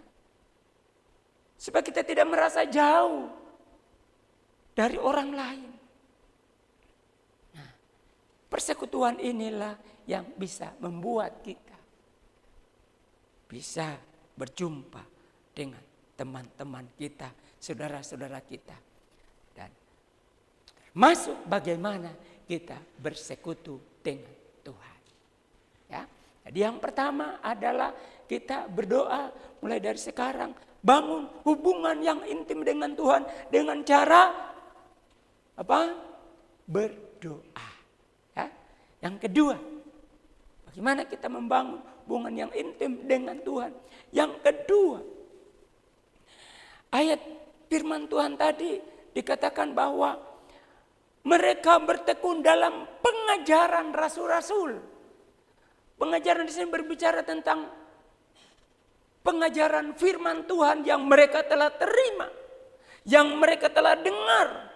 Supaya kita tidak merasa jauh dari orang lain. Nah, persekutuan inilah yang bisa membuat kita bisa berjumpa dengan teman-teman kita, saudara-saudara kita. Dan termasuk bagaimana kita bersekutu dengan Tuhan. Ya. Jadi yang pertama adalah kita berdoa mulai dari sekarang. Bangun hubungan yang intim dengan Tuhan dengan cara apa? Berdoa. Ya. Yang kedua, bagaimana kita membangun hubungan yang intim dengan Tuhan? Yang kedua, Ayat firman Tuhan tadi dikatakan bahwa mereka bertekun dalam pengajaran rasul-rasul. Pengajaran di sini berbicara tentang pengajaran firman Tuhan yang mereka telah terima, yang mereka telah dengar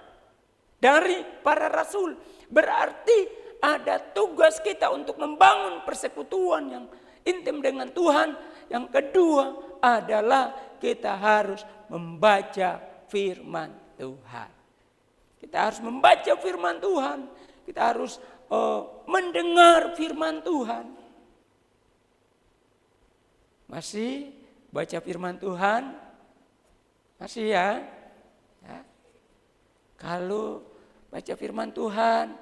dari para rasul. Berarti ada tugas kita untuk membangun persekutuan yang intim dengan Tuhan. Yang kedua adalah kita harus membaca firman Tuhan. Kita harus membaca firman Tuhan. Kita harus mendengar firman Tuhan. Masih baca firman Tuhan? Masih ya? Kalau baca firman Tuhan,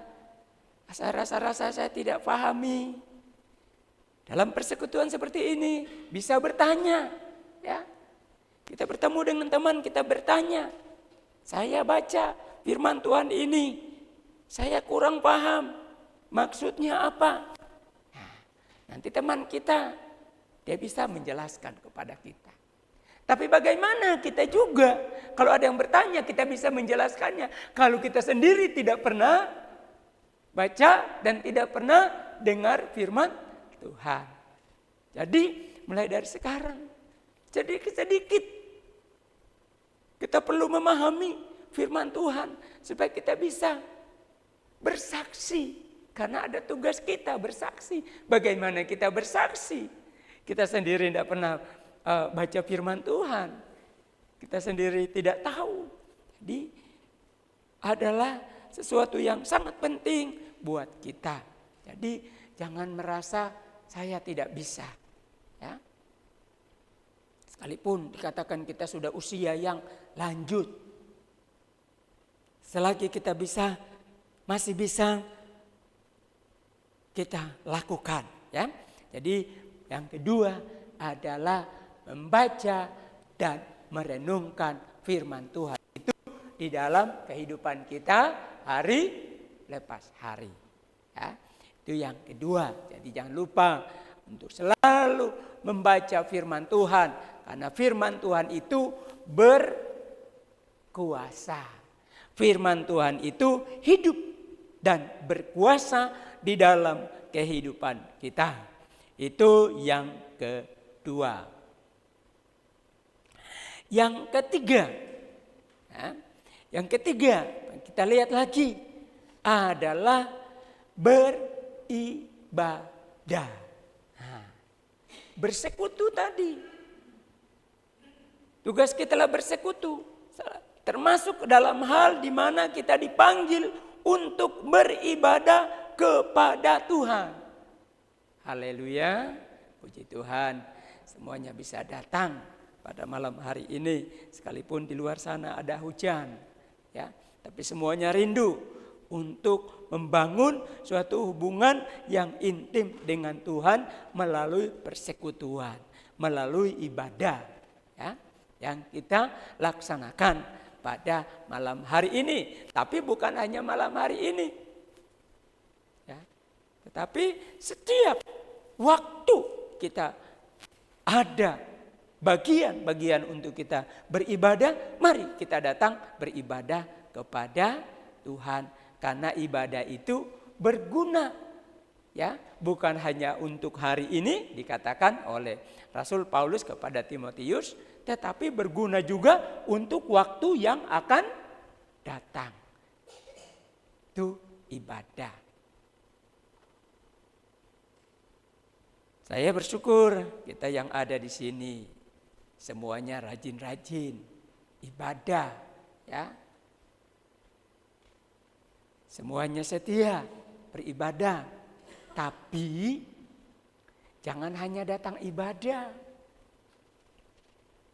saya rasa saya tidak pahami. Dalam persekutuan seperti ini bisa bertanya, ya. Kita bertemu dengan teman, kita bertanya. Saya baca firman Tuhan ini, saya kurang paham. Maksudnya apa? Nah, nanti teman kita, dia bisa menjelaskan kepada kita. Tapi bagaimana kita juga, kalau ada yang bertanya, kita bisa menjelaskannya. Kalau kita sendiri tidak pernah baca dan tidak pernah dengar firman Tuhan. Jadi mulai dari sekarang, sedikit kita perlu memahami firman Tuhan supaya kita bisa bersaksi. Karena ada tugas kita bersaksi. Bagaimana kita bersaksi? Kita sendiri tidak pernah baca firman Tuhan. Kita sendiri tidak tahu. Jadi adalah sesuatu yang sangat penting buat kita. Jadi jangan merasa saya tidak bisa. Ya. Sekalipun dikatakan kita sudah usia yang lanjut. Selagi kita bisa, masih bisa kita lakukan. Ya. Jadi yang kedua adalah membaca dan merenungkan firman Tuhan itu di dalam kehidupan kita hari lepas hari. Ya, itu yang kedua. Jadi jangan lupa untuk selalu membaca firman Tuhan. Karena firman Tuhan itu berkuasa. Firman Tuhan itu hidup dan berkuasa di dalam kehidupan kita. Itu yang kedua. Yang ketiga, kita lihat lagi adalah beribadah. Bersekutu tadi, tugas kita adalah bersekutu, termasuk dalam hal di mana kita dipanggil untuk beribadah kepada Tuhan. Haleluya, puji Tuhan, semuanya bisa datang pada malam hari ini, sekalipun di luar sana ada hujan, ya, tapi semuanya rindu untuk membangun suatu hubungan yang intim dengan Tuhan melalui persekutuan, melalui ibadah, ya, yang kita laksanakan pada malam hari ini. Tapi bukan hanya malam hari ini, ya, tetapi setiap waktu kita ada bagian-bagian untuk kita beribadah, mari kita datang beribadah kepada Tuhan. Karena ibadah itu berguna, ya, bukan hanya untuk hari ini dikatakan oleh Rasul Paulus kepada Timotius, tetapi berguna juga untuk waktu yang akan datang. Itu ibadah. Saya bersyukur kita yang ada di sini semuanya rajin-rajin ibadah, ya. Semuanya setia beribadah. Tapi jangan hanya datang ibadah.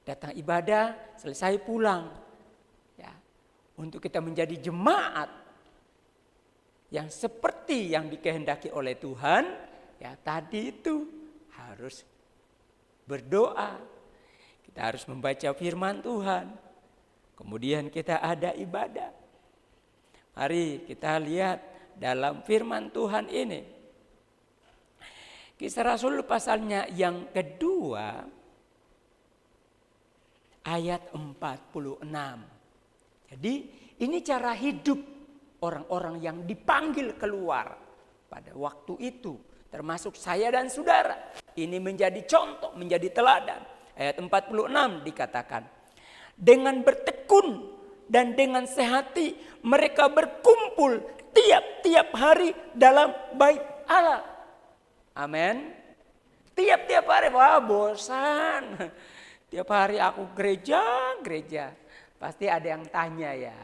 Datang ibadah, selesai pulang. Ya, untuk kita menjadi jemaat yang seperti yang dikehendaki oleh Tuhan, ya tadi itu harus berdoa. Kita harus membaca firman Tuhan. Kemudian kita ada ibadah. Mari kita lihat dalam firman Tuhan ini. Kisah Rasul pasalnya yang kedua ayat 46. Jadi ini cara hidup orang-orang yang dipanggil keluar pada waktu itu. Termasuk saya dan saudara. Ini menjadi contoh, menjadi teladan. Ayat 46 dikatakan. Dengan bertekun dan dengan sehati mereka berkumpul tiap-tiap hari dalam bait Allah. Amin. Tiap-tiap hari, wah bosan. Tiap hari aku gereja. Pasti ada yang tanya ya.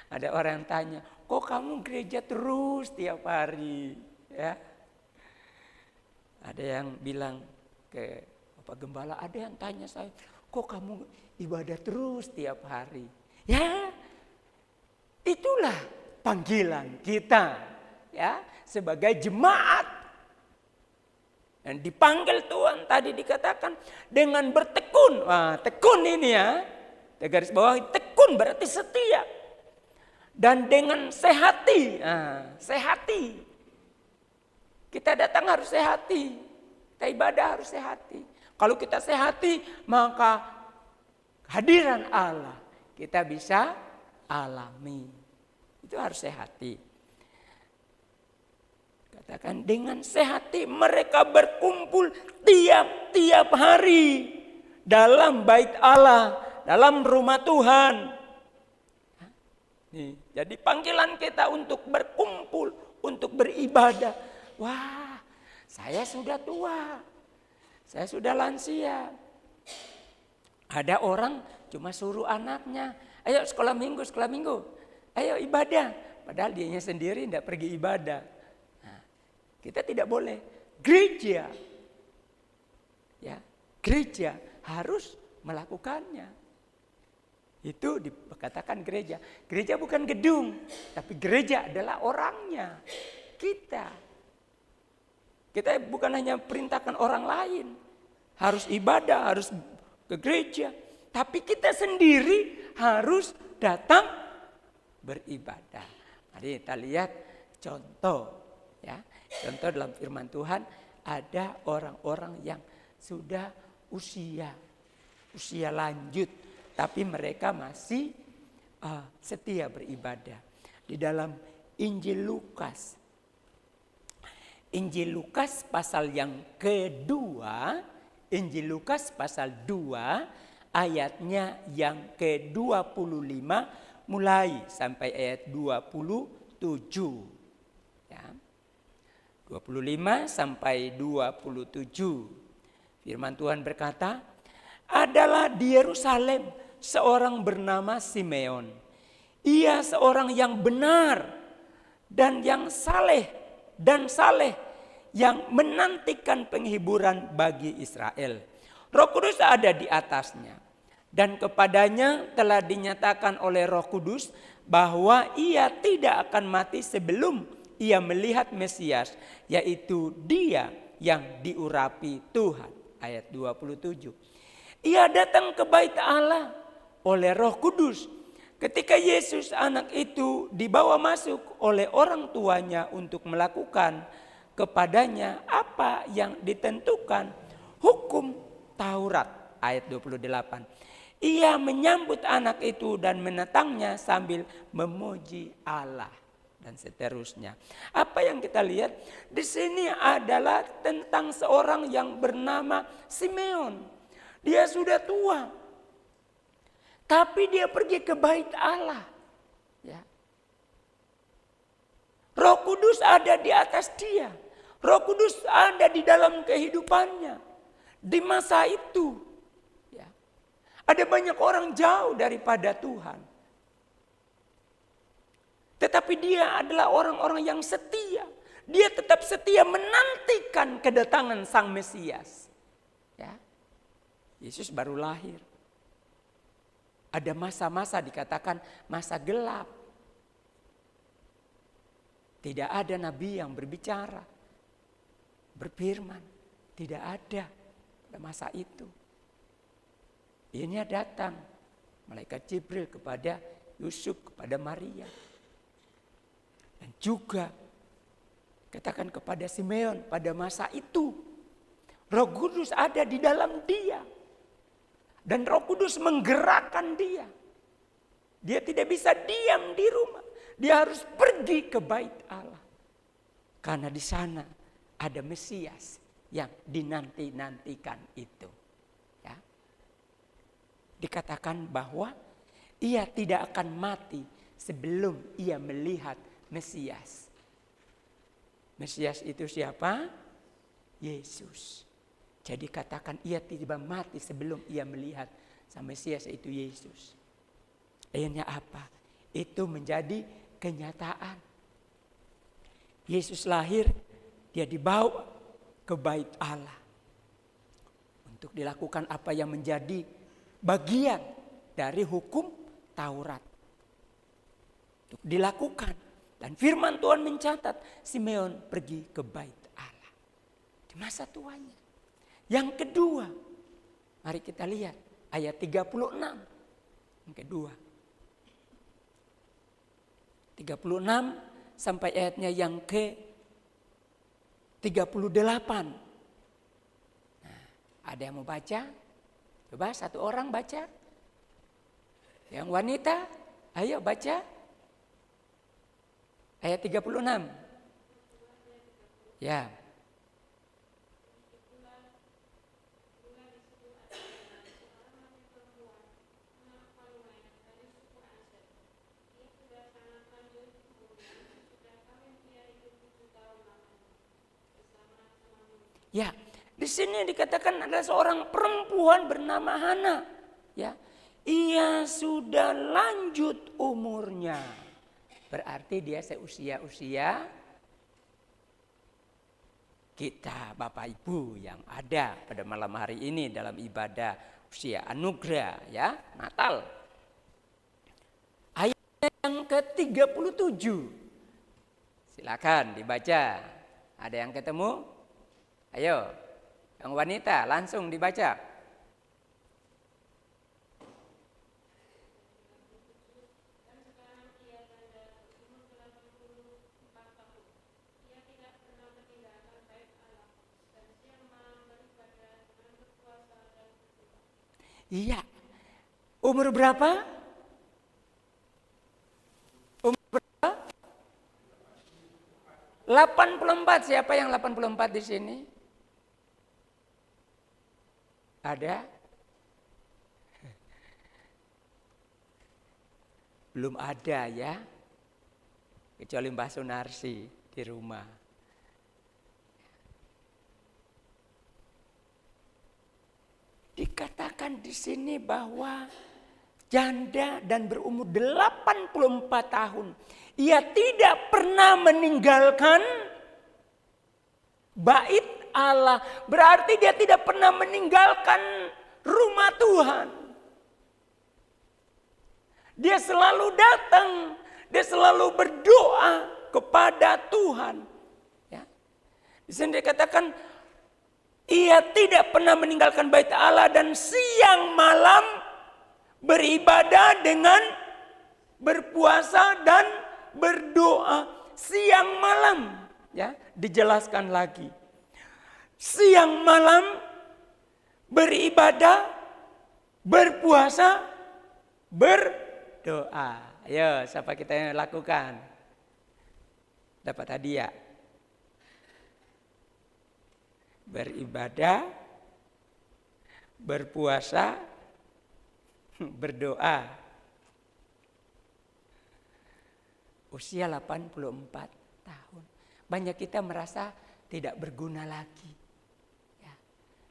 Ada orang yang tanya, kok kamu gereja terus tiap hari? Ya. Ada yang bilang ke Bapak Gembala, ada yang tanya saya, kok kamu ibadah terus tiap hari? Ya, itulah panggilan kita ya sebagai jemaat. Dan dipanggil Tuhan tadi dikatakan dengan bertekun. Wah, tekun ini ya. Garis bawah tekun berarti setia. Dan dengan sehati. Nah, sehati. Kita datang harus sehati. Kita ibadah harus sehati. Kalau kita sehati maka kehadiran Allah kita bisa alami. Itu harus sehati. Katakan dengan sehati mereka berkumpul tiap-tiap hari dalam bait Allah, dalam rumah Tuhan. Nih, jadi panggilan kita untuk berkumpul, untuk beribadah. Wah, saya sudah tua, saya sudah lansia. Ada orang cuma suruh anaknya, ayo sekolah minggu, ayo ibadah. Padahal dianya sendiri tidak pergi ibadah. Kita tidak boleh. Gereja harus melakukannya. Itu dikatakan gereja. Gereja bukan gedung, tapi gereja adalah orangnya. Kita bukan hanya perintahkan orang lain. Harus ibadah, harus ke gereja. Tapi kita sendiri harus datang beribadah. Mari kita lihat contoh. Ya, contoh dalam firman Tuhan ada orang-orang yang sudah usia lanjut, tapi mereka masih setia beribadah. Di dalam Injil Lukas pasal yang kedua, Injil Lukas pasal 2 ayatnya yang ke-25 mulai sampai ayat 27. 25 sampai 27. Firman Tuhan berkata, adalah di Yerusalem seorang bernama Simeon. Ia seorang yang benar dan yang saleh yang menantikan penghiburan bagi Israel. Roh Kudus ada di atasnya dan kepadanya telah dinyatakan oleh Roh Kudus bahwa ia tidak akan mati sebelum ia melihat Mesias, yaitu dia yang diurapi Tuhan. Ayat 27. Ia datang ke bait Allah oleh Roh Kudus. Ketika Yesus anak itu dibawa masuk oleh orang tuanya untuk melakukan kepadanya apa yang ditentukan hukum Taurat. Ayat 28. Ia menyambut anak itu dan menatangnya sambil memuji Allah. Dan seterusnya. Apa yang kita lihat di sini adalah tentang seorang yang bernama Simeon. Dia sudah tua, tapi dia pergi ke bait Allah. Ya. Roh Kudus ada di atas dia. Roh Kudus ada di dalam kehidupannya. Di masa itu, ya, ada banyak orang jauh daripada Tuhan. Tetapi dia adalah orang-orang yang setia. Dia tetap setia menantikan kedatangan Sang Mesias. Ya. Yesus baru lahir. Ada masa-masa dikatakan masa gelap. Tidak ada nabi yang berbicara, berfirman. Tidak ada pada masa itu. Ini datang malaikat Jibril kepada Yusuf, kepada Maria. Dan juga katakan kepada Simeon pada masa itu. Roh Kudus ada di dalam dia. Dan Roh Kudus menggerakkan dia. Dia tidak bisa diam di rumah. Dia harus pergi ke bait Allah. Karena di sana ada Mesias yang dinanti-nantikan itu. Ya. Dikatakan bahwa ia tidak akan mati sebelum ia melihat Mesias. Mesias itu siapa? Yesus. Jadi katakan ia tidak mati sebelum ia melihat sang Mesias, itu Yesus. Akhirnya apa? Itu menjadi kenyataan. Yesus lahir, dia dibawa ke bait Allah. Untuk dilakukan apa yang menjadi bagian dari hukum Taurat. Untuk dilakukan. Dan firman Tuhan mencatat Simeon pergi ke bait Allah. Di masa tuanya. Yang kedua, mari kita lihat ayat 36. Yang kedua. 36 sampai ayatnya yang ke 38. Nah, ada yang mau baca? Coba satu orang baca. Yang wanita, ayo baca. Ayat 36. Ya. Ya, di sini dikatakan ada seorang perempuan bernama Hana. Ya, ia sudah lanjut umurnya. Berarti dia seusia-usia kita, Bapak Ibu yang ada pada malam hari ini dalam ibadah usia anugerah, ya, Natal. Ayat yang ke-37. Silakan dibaca. Ada yang ketemu? Ayo, yang wanita langsung dibaca. Iya. Umur berapa? Umur berapa? 84. Siapa yang 84 di sini? Ada? Belum ada ya. Kecuali Mbah Sunarsi di rumah. Dikatakan di sini bahwa janda dan berumur 84 tahun. Ia tidak pernah meninggalkan bait Allah. Berarti dia tidak pernah meninggalkan rumah Tuhan. Dia selalu datang. Dia selalu berdoa kepada Tuhan. Ya. Di sini dikatakan ia tidak pernah meninggalkan bait Allah dan siang malam beribadah dengan berpuasa dan berdoa. Siang malam, ya, dijelaskan lagi. Siang malam beribadah, berpuasa, berdoa. Ayo, siapa kita yang lakukan? Dapat hadiah. Beribadah, berpuasa, berdoa. Usia 84 tahun. Banyak kita merasa tidak berguna lagi. Ya.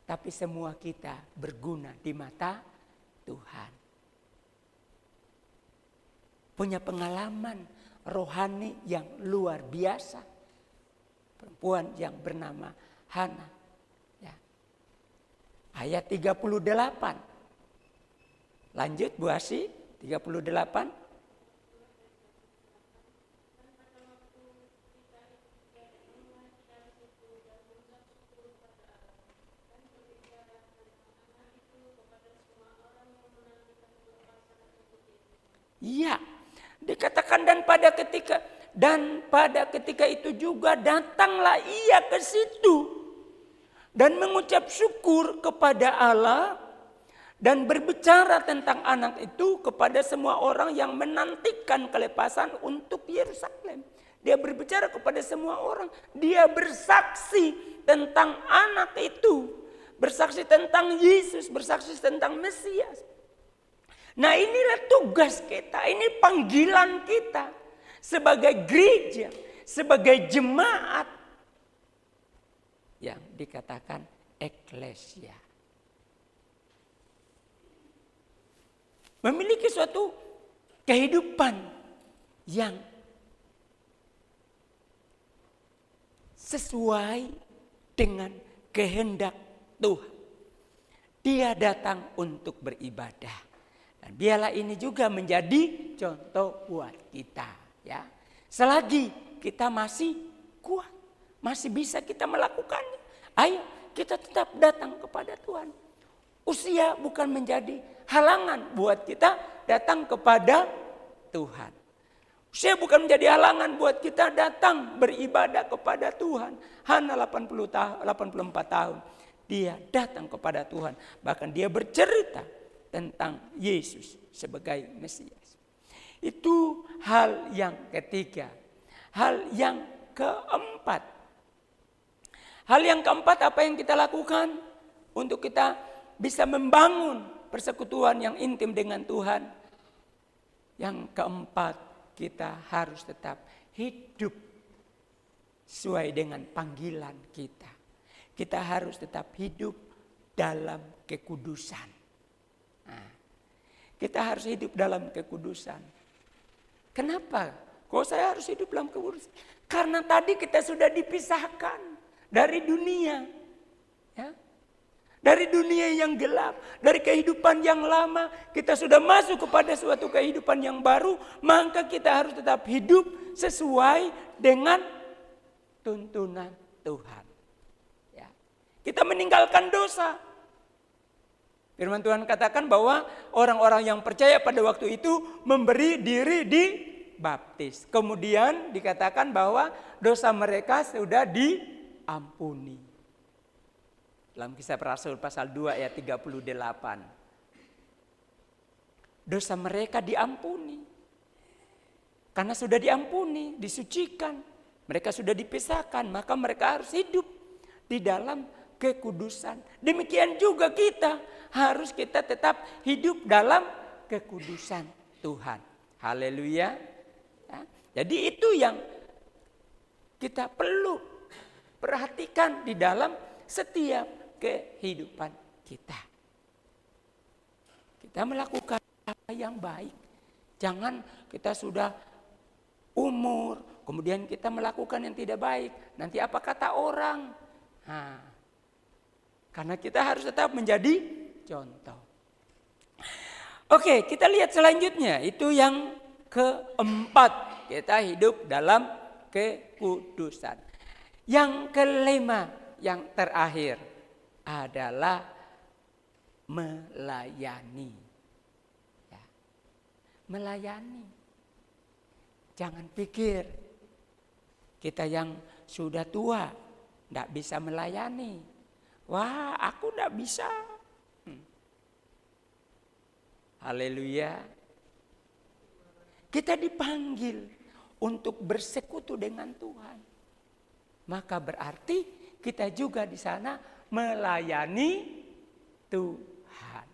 Tapi semua kita berguna di mata Tuhan. Punya pengalaman rohani yang luar biasa. Perempuan yang bernama Hana. Ya. Ayat 38. Lanjut Bu Asi, 38. Iya, dikatakan dan pada ketika itu juga datanglah ia ke situ dan mengucap syukur kepada Allah Dan berbicara tentang anak itu kepada semua orang yang menantikan kelepasan untuk Yerusalem. Dia berbicara kepada semua orang. Dia bersaksi tentang anak itu. Bersaksi tentang Yesus, bersaksi tentang Mesias. Nah, inilah tugas kita, ini panggilan kita sebagai gereja, sebagai jemaat yang dikatakan eklesia. Memiliki suatu kehidupan yang sesuai dengan kehendak Tuhan. Dia datang untuk beribadah. Dan biarlah ini juga menjadi contoh buat kita. Ya. Selagi kita masih kuat, masih bisa kita melakukannya. Ayo kita tetap datang kepada Tuhan. Usia bukan menjadi halangan buat kita datang kepada Tuhan. Usia bukan menjadi halangan buat kita datang beribadah kepada Tuhan. Hana 84 tahun. Dia datang kepada Tuhan. Bahkan dia bercerita tentang Yesus sebagai Mesias. Itu hal yang ketiga. Hal yang keempat. Hal yang keempat apa yang kita lakukan untuk kita bisa membangun persekutuan yang intim dengan Tuhan. Yang keempat, kita harus tetap hidup sesuai dengan panggilan kita. Kita harus tetap hidup dalam kekudusan. Nah, kita harus hidup dalam kekudusan. Kenapa? Kok saya harus hidup dalam kekudusan? Karena tadi kita sudah dipisahkan dari dunia. Ya. Dari dunia yang gelap, dari kehidupan yang lama, kita sudah masuk kepada suatu kehidupan yang baru, maka kita harus tetap hidup sesuai dengan tuntunan Tuhan. Ya. Kita meninggalkan dosa. Firman Tuhan katakan bahwa orang-orang yang percaya pada waktu itu memberi diri dibaptis. Kemudian dikatakan bahwa dosa mereka sudah diampuni. Dalam Kisah Para Rasul pasal 2 ayat 38. Dosa mereka diampuni. Karena sudah diampuni, disucikan. Mereka sudah dipisahkan, maka mereka harus hidup di dalam kekudusan. Demikian juga kita, harus kita tetap hidup dalam kekudusan Tuhan. Haleluya. Ya, jadi itu yang kita perlu perhatikan di dalam setiap kehidupan kita. Kita melakukan apa yang baik. Jangan kita sudah umur, kemudian kita melakukan yang tidak baik. Nanti apa kata orang? Nah, karena kita harus tetap menjadi contoh. Oke, kita lihat selanjutnya. Itu yang keempat. Kita hidup dalam kekudusan. Yang kelima, yang terakhir adalah melayani. Ya. Melayani. Jangan pikir kita yang sudah tua tidak bisa melayani. Wah, aku tidak bisa. Haleluya. Kita dipanggil untuk bersekutu dengan Tuhan. Maka berarti kita juga di sana melayani Tuhan.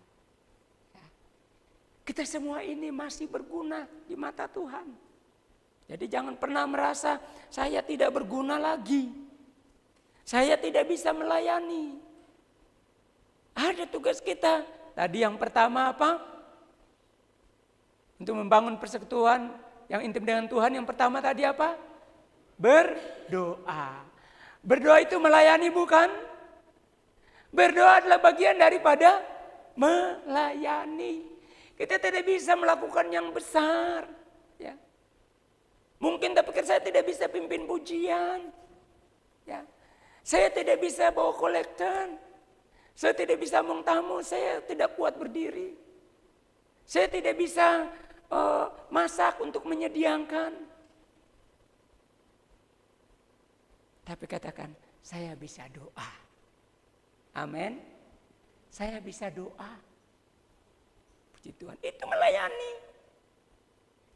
Kita semua ini masih berguna di mata Tuhan. Jadi jangan pernah merasa saya tidak berguna lagi. Saya tidak bisa melayani. Ada tugas kita. Tadi yang pertama apa? Untuk membangun persekutuan yang intim dengan Tuhan, yang pertama tadi apa? Berdoa. Berdoa itu melayani bukan? Berdoa adalah bagian daripada melayani. Kita tidak bisa melakukan yang besar. Ya. Mungkin tapi saya tidak bisa pimpin pujian. Ya. Saya tidak bisa bawa kolektor. Saya tidak bisa mengtamu. Saya tidak kuat berdiri. Saya tidak bisa masak untuk menyediakan. Tapi katakan, saya bisa doa. Amin. Saya bisa doa. Puji Tuhan, itu melayani.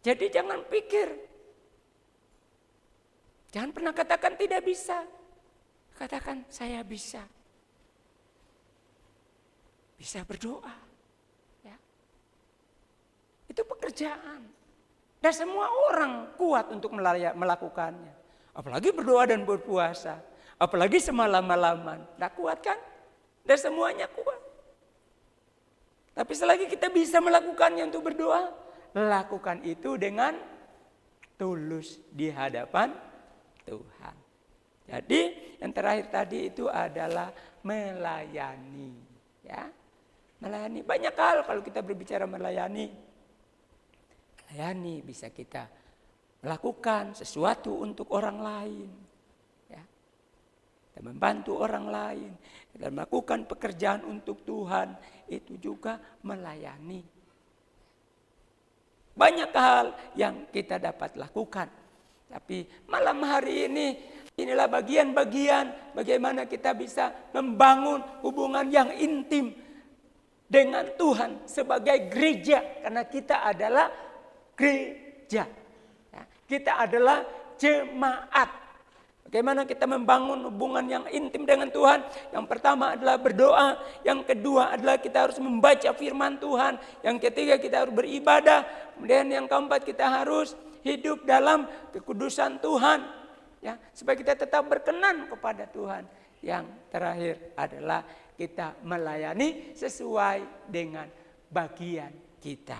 Jadi jangan pikir, jangan pernah katakan tidak bisa. Katakan saya bisa. Bisa berdoa. Ya. Itu pekerjaan. Dan semua orang kuat untuk melakukannya. Apalagi berdoa dan berpuasa. Apalagi semalam-malaman. Tidak kuat kan? Dan semuanya kuat. Tapi selagi kita bisa melakukannya untuk berdoa, lakukan itu dengan tulus di hadapan Tuhan. Jadi yang terakhir tadi itu adalah melayani. Ya, melayani banyak hal kalau kita berbicara melayani. Melayani bisa kita melakukan sesuatu untuk orang lain. Ya, kita membantu orang lain. Kita melakukan pekerjaan untuk Tuhan. Itu juga melayani. Banyak hal yang kita dapat lakukan. Tapi malam hari ini, inilah bagian-bagian bagaimana kita bisa membangun hubungan yang intim dengan Tuhan sebagai gereja. Karena kita adalah gereja. Ya, kita adalah jemaat. Bagaimana kita membangun hubungan yang intim dengan Tuhan? Yang pertama adalah berdoa. Yang kedua adalah kita harus membaca firman Tuhan. Yang ketiga kita harus beribadah. Kemudian yang keempat kita harus hidup dalam kekudusan Tuhan. Ya, supaya kita tetap berkenan kepada Tuhan. Yang terakhir adalah kita melayani sesuai dengan bagian kita.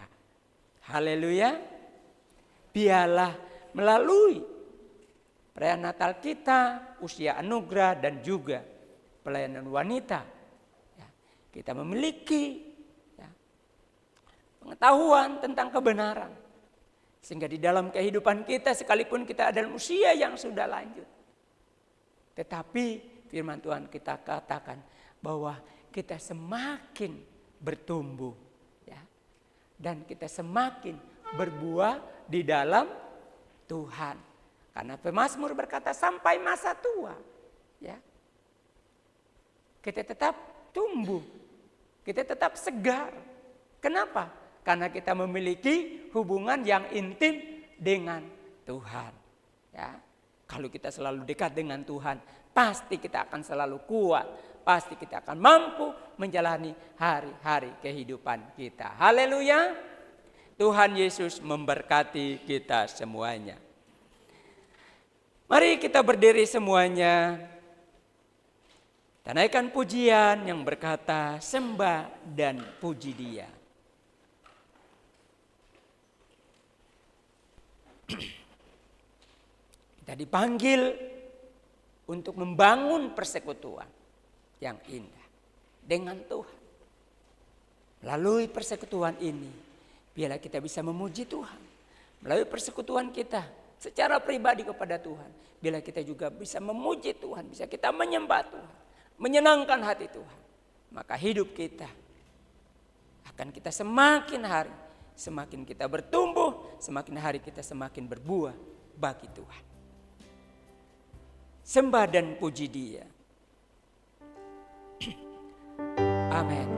Haleluya. Biarlah melalui perayaan Natal kita, usia anugerah dan juga pelayanan wanita. Ya, kita memiliki pengetahuan tentang kebenaran. Sehingga di dalam kehidupan kita sekalipun kita dalam usia yang sudah lanjut. Tetapi firman Tuhan kita katakan bahwa kita semakin bertumbuh. Ya, dan kita semakin berbuah di dalam Tuhan. Karena pemazmur berkata sampai masa tua, ya, kita tetap tumbuh, kita tetap segar. Kenapa? Karena kita memiliki hubungan yang intim dengan Tuhan. Ya, kalau kita selalu dekat dengan Tuhan, pasti kita akan selalu kuat, pasti kita akan mampu menjalani hari-hari kehidupan kita. Haleluya! Tuhan Yesus memberkati kita semuanya. Mari kita berdiri semuanya. Kita naikkan pujian yang berkata sembah dan puji Dia. Kita dipanggil untuk membangun persekutuan yang indah dengan Tuhan. Melalui persekutuan ini, biarlah kita bisa memuji Tuhan. Melalui persekutuan kita secara pribadi kepada Tuhan, bila kita juga bisa memuji Tuhan, bisa kita menyembah Tuhan, menyenangkan hati Tuhan, maka hidup kita akan kita semakin hari, semakin kita bertumbuh, semakin hari kita semakin berbuah bagi Tuhan. Sembah dan puji Dia. Amin.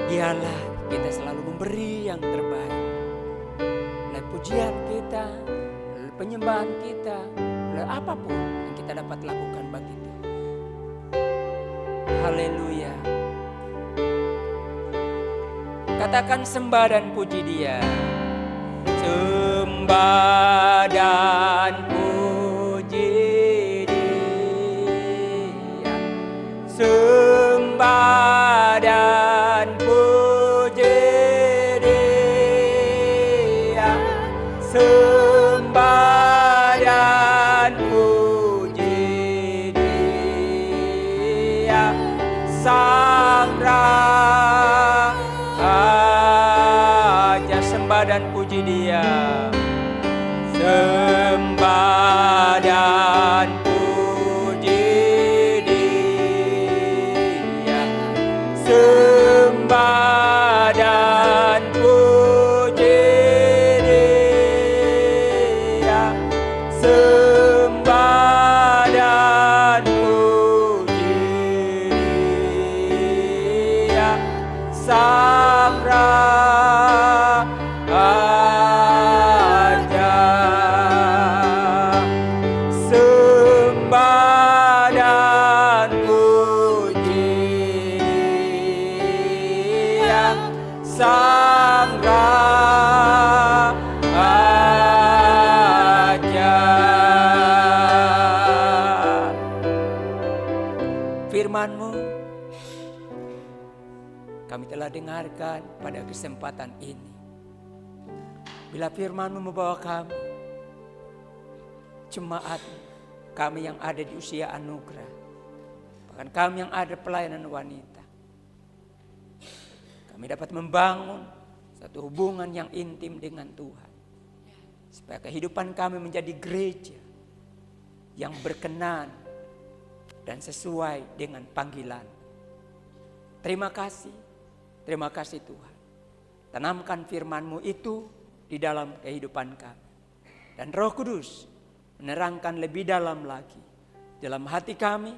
Biarlah kita selalu memberi yang terbaik. Melalui pujian kita, melalui penyembahan kita, melalui apapun yang kita dapat lakukan bagi Tuhan. Haleluya. Katakan sembah dan puji Dia. Sembah dan puji Dia. Sembah dan puji Dia. Sembah dan puji Dia. Sang Raja, sembah dan puji Dia. Sembah dan puji Dia. Sembah dan puji Dia. Sembah Sang Raja. Firman-Mu kami telah dengarkan pada kesempatan ini. Bila firman-Mu membawa kami, jemaat kami yang ada di usia anugerah, bahkan kami yang ada pelayanan wanita, kami dapat membangun satu hubungan yang intim dengan Tuhan, supaya kehidupan kami menjadi gereja yang berkenan dan sesuai dengan panggilan. Terima kasih Tuhan. Tanamkan firman-Mu itu di dalam kehidupan kami. Dan Roh Kudus menerangkan lebih dalam lagi dalam hati kami,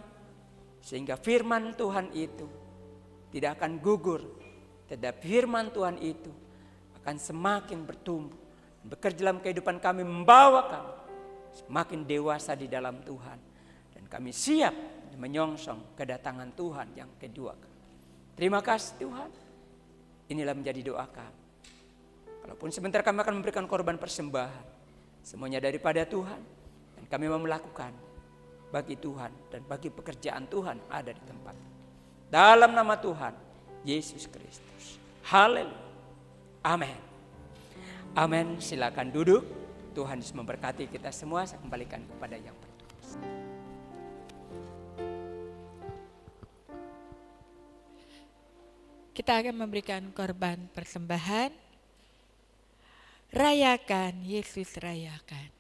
sehingga firman Tuhan itu tidak akan gugur, tetapi firman Tuhan itu akan semakin bertumbuh, bekerja dalam kehidupan kami, membawa kami semakin dewasa di dalam Tuhan. Dan kami siap menyongsong kedatangan Tuhan yang kedua. Terima kasih Tuhan. Inilah menjadi doa kami. Walaupun sebentar kami akan memberikan korban persembahan, semuanya daripada Tuhan. Dan kami mau melakukan bagi Tuhan dan bagi pekerjaan Tuhan ada di tempat. Dalam nama Tuhan Yesus Kristus. Haleluya. Amin. Amin. Silakan duduk. Tuhan Yesus memberkati kita semua. Saya kembalikan kepada yang bertugas. Kita akan memberikan korban persembahan. Rayakan, Yesus rayakan.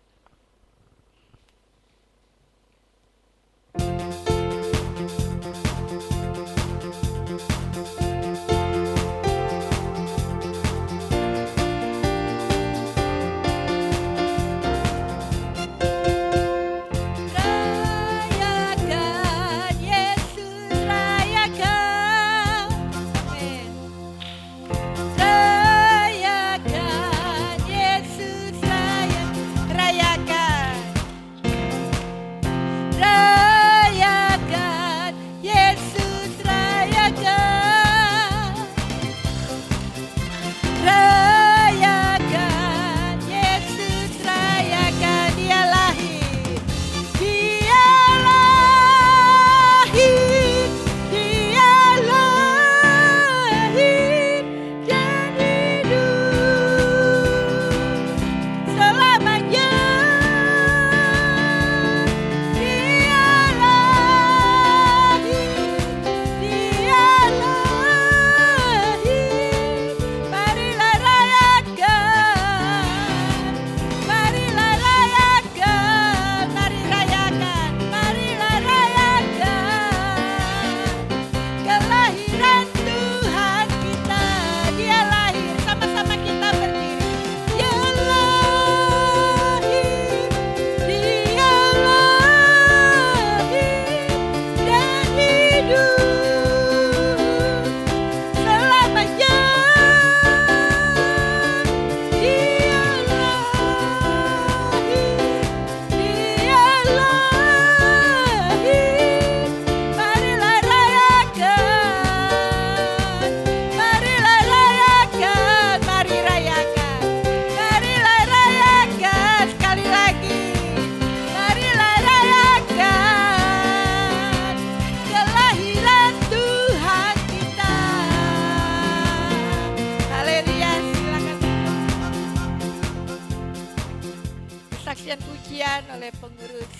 Kesaksian pujian oleh pengurus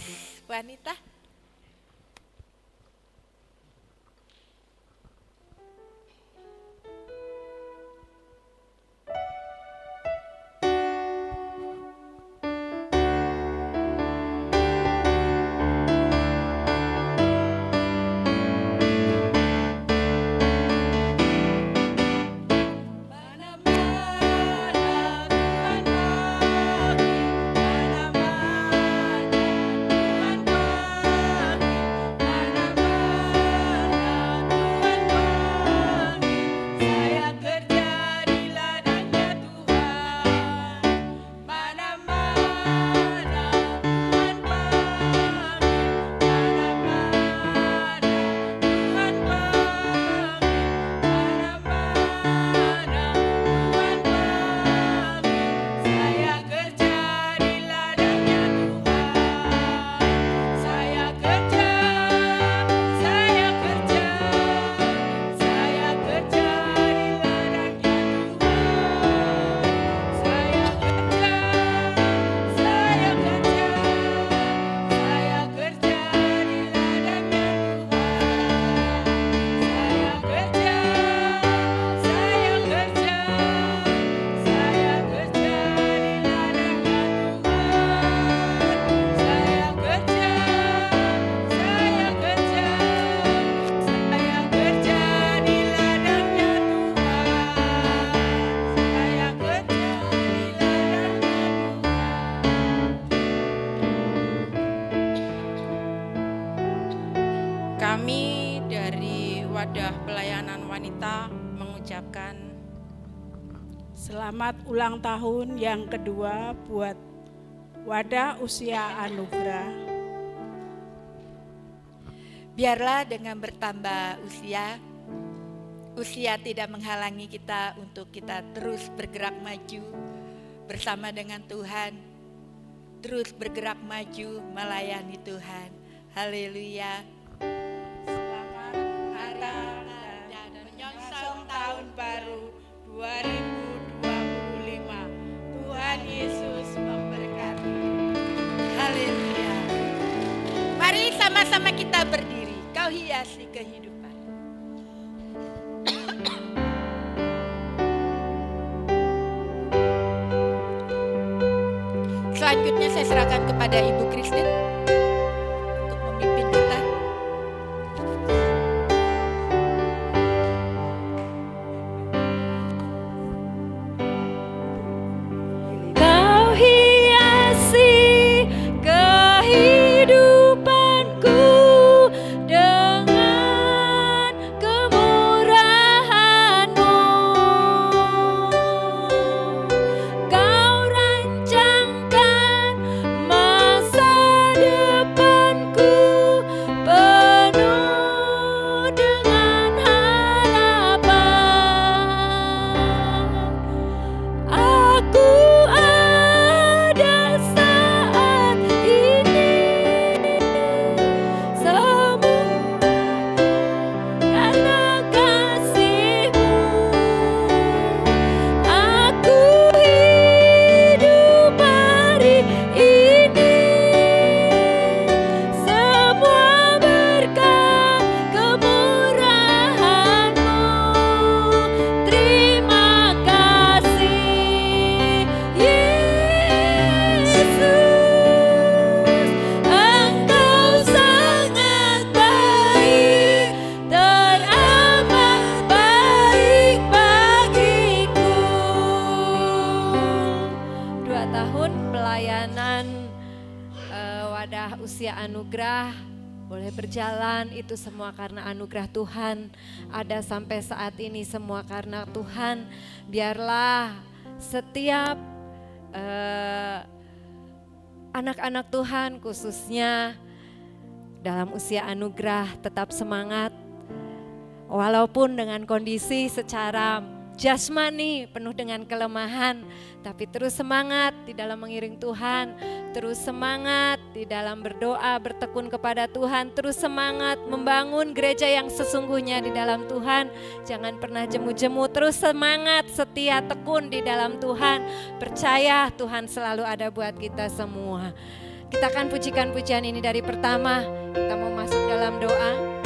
wanita. Mana-mana Tuhan bagi, mana-mana Wadah Pelayanan Wanita mengucapkan selamat ulang tahun yang kedua buat Wadah Usia Anugerah. Biarlah dengan bertambah usia tidak menghalangi kita untuk kita terus bergerak maju bersama dengan Tuhan, terus bergerak maju melayani Tuhan. Haleluya. Selamat Natal dan menyongsong tahun baru 2025. Tuhan Yesus memberkati. Haleluya. Mari sama-sama kita berdiri. Kau hiasi kehidupan. Selanjutnya saya serahkan kepada Ibu Christine untuk memimpin kita. Kau hiasi kehidupanku dengan kemurahan-Mu. Kau rancangkan masa depanku penuh dengan harapan. Aku ada saat ini, semua karena kasih-Mu. Aku hidup hari ini, semua berkat kemurahan-Mu. Terima kasih Yesus, Engkau sangat baik, teramat baik bagiku. 2 tahun pelayanan Wadah Usia Anugerah boleh berjalan, itu semua karena anugerah Tuhan. Ada sampai saat ini semua karena Tuhan. Biarlah setiap anak-anak Tuhan khususnya dalam usia anugerah tetap semangat. Walaupun dengan kondisi secara jasmani penuh dengan kelemahan, tapi terus semangat di dalam mengiring Tuhan, terus semangat di dalam berdoa, bertekun kepada Tuhan, terus semangat membangun gereja yang sesungguhnya di dalam Tuhan. Jangan pernah jemu-jemu, terus semangat, setia, tekun di dalam Tuhan. Percaya Tuhan selalu ada buat kita semua. Kita akan pujikan pujian ini dari pertama, kita mau masuk dalam doa.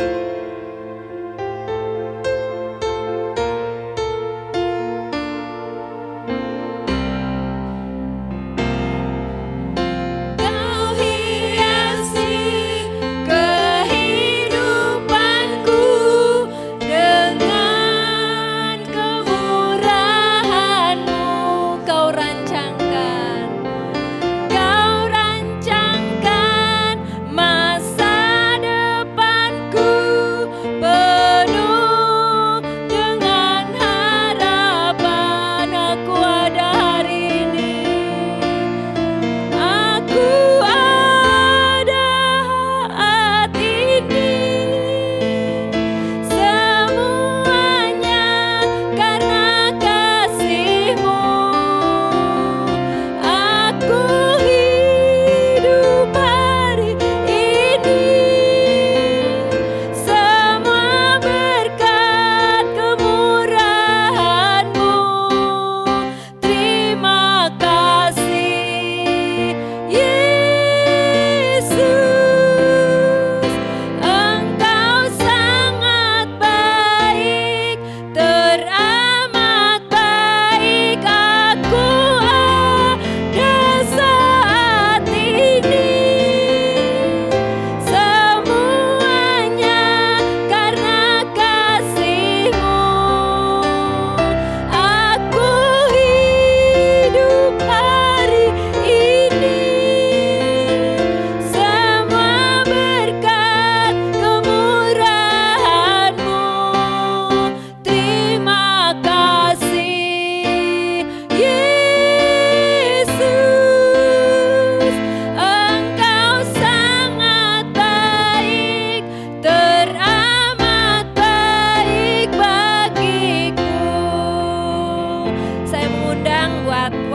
Kau hiasi kehidupanku dengan kemurahan-Mu. Kau rancangkan masa depanku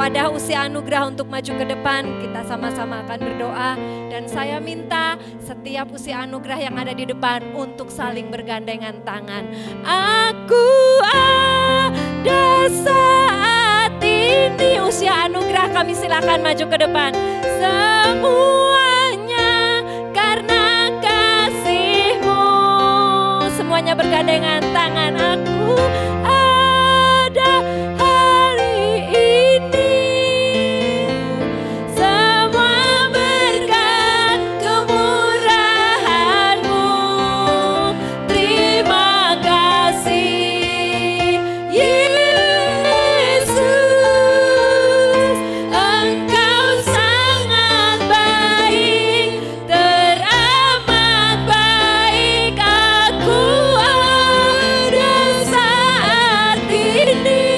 Wadah Usia Anugerah untuk maju ke depan. Kita sama-sama akan berdoa. Dan saya minta setiap Usia Anugerah yang ada di depan untuk saling bergandengan tangan. Aku ada saat ini. Usia Anugerah, kami silakan maju ke depan. Semuanya karena kasih-Mu. Semuanya bergandengan tangan. Aku ada hari ini. Semua berkat kemurahan-Mu. Terima kasih Yesus. Engkau sangat baik, teramat baik. Aku ada saat ini.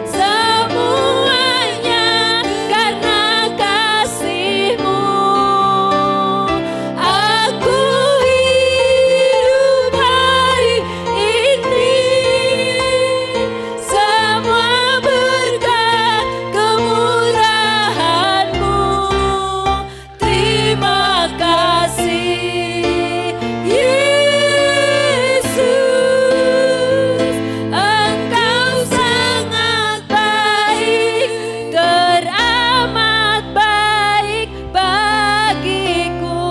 Semuanya karena kasih-Mu. Aku hidup hari ini. Semua berkat kemurahan-Mu. Terima kasih Yesus. Engkau sangat baik, teramat baik bagiku.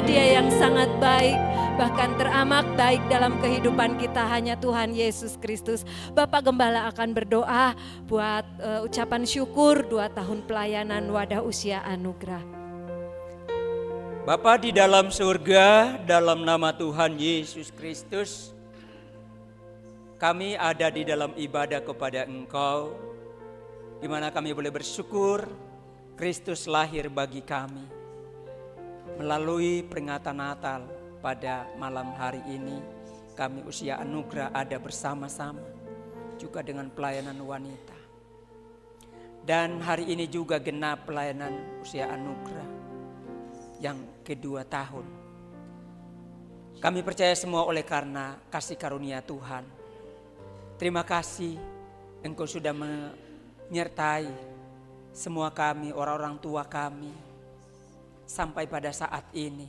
Dia yang sangat baik, bahkan teramat baik dalam kehidupan kita hanya Tuhan Yesus Kristus. Bapak Gembala akan berdoa buat ucapan syukur 2 tahun pelayanan Wadah Usia Anugerah. Bapa di dalam surga, dalam nama Tuhan Yesus Kristus, kami ada di dalam ibadah kepada Engkau, di mana kami boleh bersyukur Kristus lahir bagi kami. Melalui peringatan Natal pada malam hari ini, kami Usia Anugerah ada bersama-sama, juga dengan pelayanan wanita. Dan hari ini juga genap pelayanan Usia Anugerah yang kedua tahun. Kami percaya semua oleh karena kasih karunia Tuhan. Terima kasih Engkau sudah menyertai semua kami, orang-orang tua kami, sampai pada saat ini.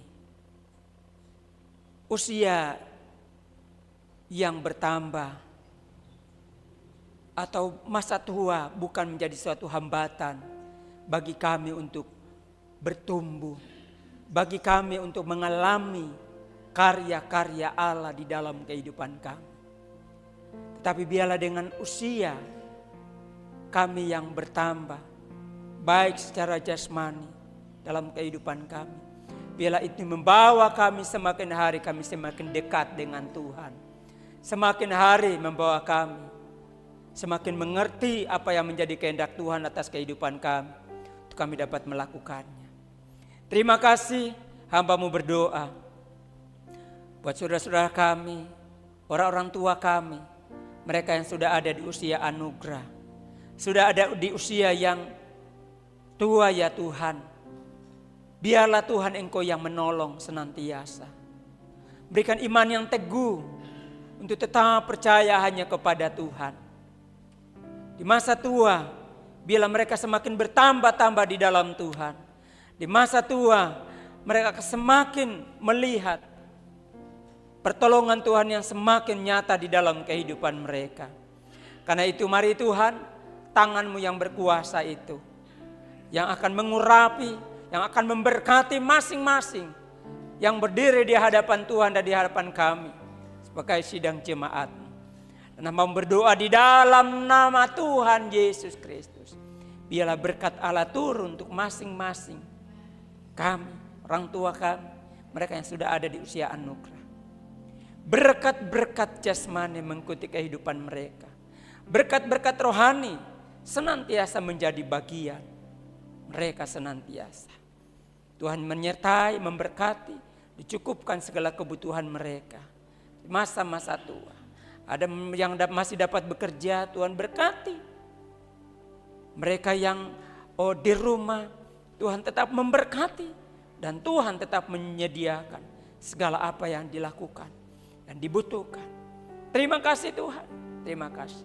Usia yang bertambah atau masa tua bukan menjadi suatu hambatan bagi kami untuk bertumbuh, bagi kami untuk mengalami karya-karya Allah di dalam kehidupan kami. Tetapi biarlah dengan usia kami yang bertambah, baik secara jasmani dalam kehidupan kami, biarlah itu membawa kami semakin hari kami semakin dekat dengan Tuhan. Semakin hari membawa kami semakin mengerti apa yang menjadi kehendak Tuhan atas kehidupan kami, untuk kami dapat melakukannya. Terima kasih, hamba-Mu berdoa buat saudara-saudara kami, orang-orang tua kami, mereka yang sudah ada di usia anugerah, sudah ada di usia yang tua ya Tuhan. Biarlah Tuhan Engkau yang menolong senantiasa. Berikan iman yang teguh untuk tetap percaya hanya kepada Tuhan. Di masa tua, biarlah mereka semakin bertambah-tambah di dalam Tuhan. Di masa tua, mereka semakin melihat pertolongan Tuhan yang semakin nyata di dalam kehidupan mereka. Karena itu mari Tuhan, tangan-Mu yang berkuasa itu, yang akan mengurapi, yang akan memberkati masing-masing yang berdiri di hadapan Tuhan dan di hadapan kami sebagai sidang jemaat. Dan hamba berdoa di dalam nama Tuhan Yesus Kristus, biarlah berkat Allah turun untuk masing-masing kami, orang tua kami, mereka yang sudah ada di usia anugerah. Berkat-berkat jasmani mengikuti kehidupan mereka. Berkat-berkat rohani senantiasa menjadi bagian mereka senantiasa. Tuhan menyertai, memberkati, dicukupkan segala kebutuhan mereka di masa-masa tua. Ada yang masih dapat bekerja, Tuhan berkati. Mereka yang di rumah, Tuhan tetap memberkati dan Tuhan tetap menyediakan segala apa yang dilakukan dan dibutuhkan. Terima kasih Tuhan, terima kasih.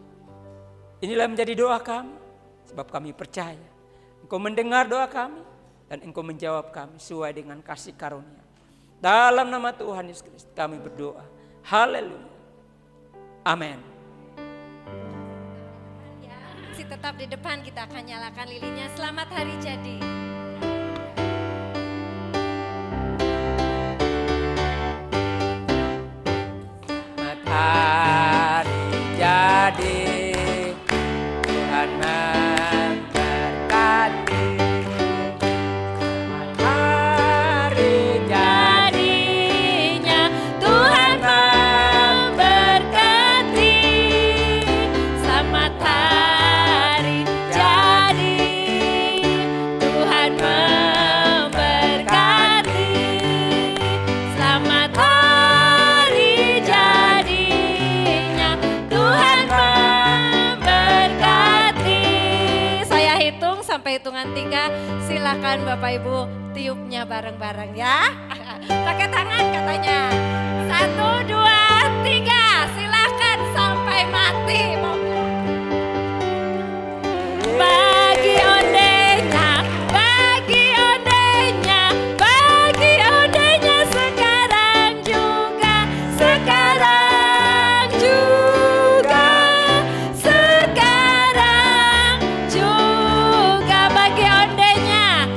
Inilah menjadi doa kami, sebab kami percaya Engkau mendengar doa kami dan Engkau menjawab kami sesuai dengan kasih karunia. Dalam nama Tuhan Yesus Kristus kami berdoa. Haleluya. Amin. Masih tetap di depan, kita akan nyalakan lilinnya. Selamat hari jadi. Matahari jadi, Tuhan memberkati. Matahari Jadinya Tuhan memberkati. Selamat hari jadi, Tuhan memberkati. Selamat hari jadinya, Tuhan memberkati. Saya hitung sampai hitungan 3, silakan Bapak Ibu tiupnya bareng-bareng ya. Pakai tangan katanya. 1, 2, 3, silakan sampai mati. Bagi ondenya, bagi ondenya, bagi ondenya sekarang juga, sekarang juga, sekarang juga. Bagi ondenya,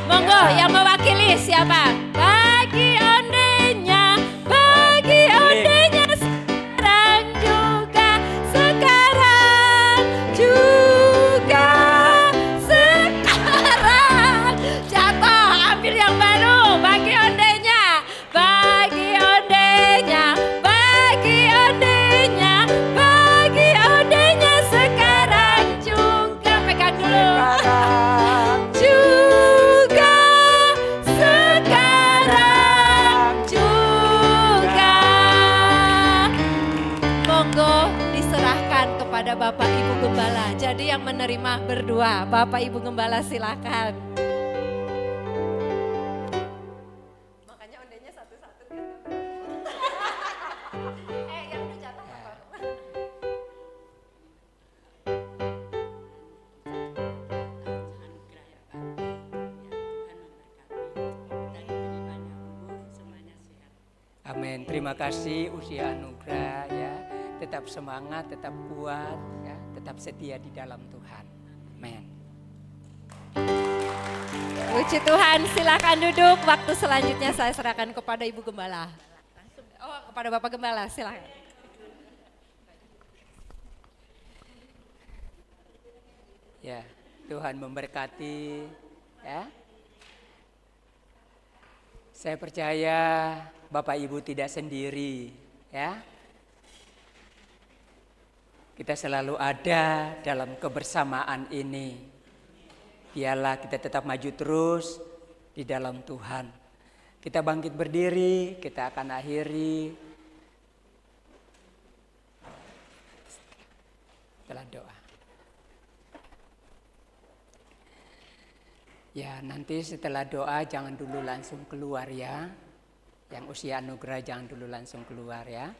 monggo yang mewakili siapa? Bagi ondenya, bagi ondenya sekarang juga, sekarang juga, sekarang. Jatuh, ambil yang baru. Bagi ondenya, bagi ondenya, bagi ondenya, bagi ondenya sekarang juga. Pegang dulu. Juga, sekarang juga. Monggo diserahkan kepada Bapak Ibu Gembala. Jadi yang menerima berdua, Bapak Ibu Gembala silakan. Makanya ondenya satu-satu kan. Yang udah jatuh apa? Amin. Terima kasih usia anugerah ya. Tetap semangat, tetap kuat ya, tetap setia di dalam Tuhan. Amin. Puji Tuhan, silakan duduk. Waktu selanjutnya saya serahkan kepada Ibu Gembala. Oh, kepada Bapak Gembala, silakan. Ya, Tuhan memberkati ya. Saya percaya Bapak Ibu tidak sendiri ya. Kita selalu ada dalam kebersamaan ini. Biarlah kita tetap maju terus di dalam Tuhan. Kita bangkit berdiri, kita akan akhiri setelah doa. Ya, nanti setelah doa jangan dulu langsung keluar ya. Yang usia anugerah jangan dulu langsung keluar ya.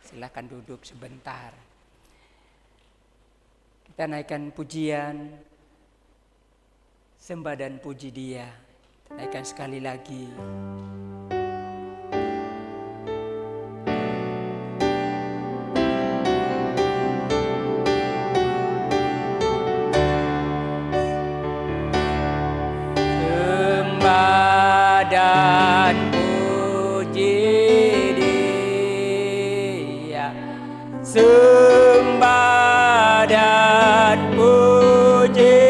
Silakan duduk sebentar. Kita naikkan pujian, sembah dan puji Dia. Naikkan sekali lagi. Sembah dan puji Dia. Sembah dan puji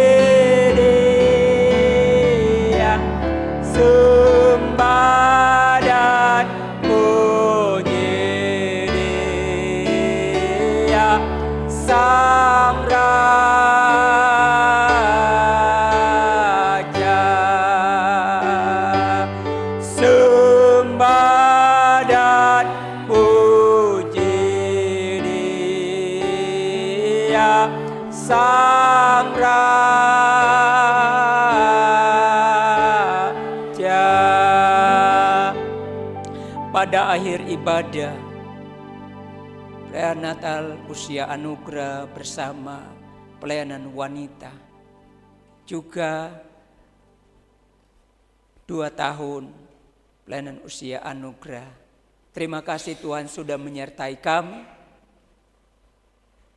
Dia. Sembah dan puji Dia. Sang Raja. Sembah dan puji Dia. Sang Raja. Pada akhir ibadah Perayaan Natal Usia Anugerah bersama pelayanan wanita. Juga 2 tahun pelayanan Usia Anugerah. Terima kasih Tuhan sudah menyertai kami,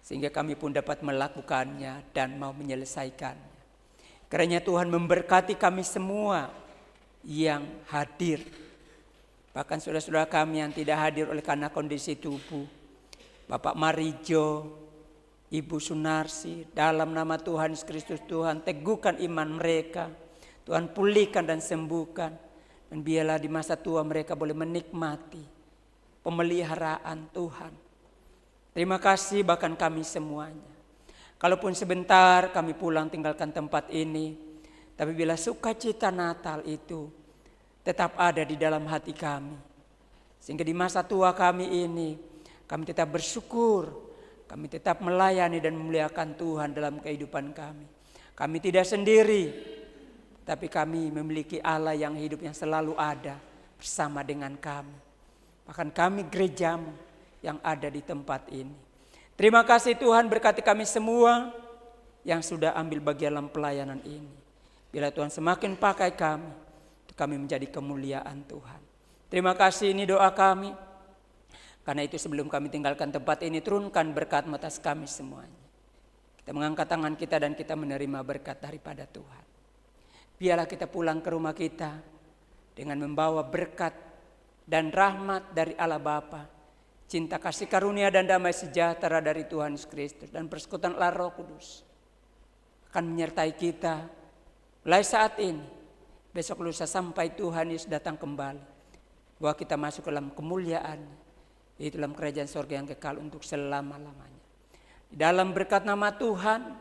sehingga kami pun dapat melakukannya dan mau menyelesaikannya. Kiranya Tuhan memberkati kami semua yang hadir. Bahkan saudara-saudara kami yang tidak hadir oleh karena kondisi tubuh. Bapak Marijo, Ibu Sunarsi, dalam nama Tuhan Yesus Kristus, Tuhan teguhkan iman mereka. Tuhan pulihkan dan sembuhkan. Dan biarlah di masa tua mereka boleh menikmati pemeliharaan Tuhan. Terima kasih bahkan kami semuanya. Kalaupun sebentar kami pulang tinggalkan tempat ini, tapi bila sukacita Natal itu tetap ada di dalam hati kami. Sehingga di masa tua kami ini, kami tetap bersyukur, kami tetap melayani dan memuliakan Tuhan dalam kehidupan kami. Kami tidak sendiri, tapi kami memiliki Allah yang hidup yang selalu ada bersama dengan kami. Bahkan kami gerejamu yang ada di tempat ini. Terima kasih Tuhan, berkati kami semua yang sudah ambil bagian dalam pelayanan ini. Bila Tuhan semakin pakai kami menjadi kemuliaan Tuhan. Terima kasih, ini doa kami. Karena itu sebelum kami tinggalkan tempat ini, turunkan berkat atas kami semuanya. Kita mengangkat tangan kita dan kita menerima berkat daripada Tuhan. Biarlah kita pulang ke rumah kita dengan membawa berkat dan rahmat dari Allah Bapa, cinta kasih karunia dan damai sejahtera dari Tuhan Yesus Kristus dan persekutuan Allah Roh Kudus akan menyertai kita mulai saat ini, besok lusa sampai Tuhan Yesus datang kembali. Bahwa kita masuk ke dalam kemuliaan, di dalam kerajaan surga yang kekal untuk selama-lamanya. Di dalam berkat nama Tuhan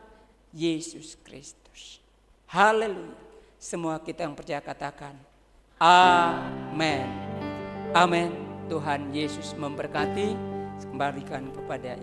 Yesus Kristus. Haleluya. Semua kita yang percaya katakan amin. Amin. Tuhan Yesus memberkati. Kembalikan kepada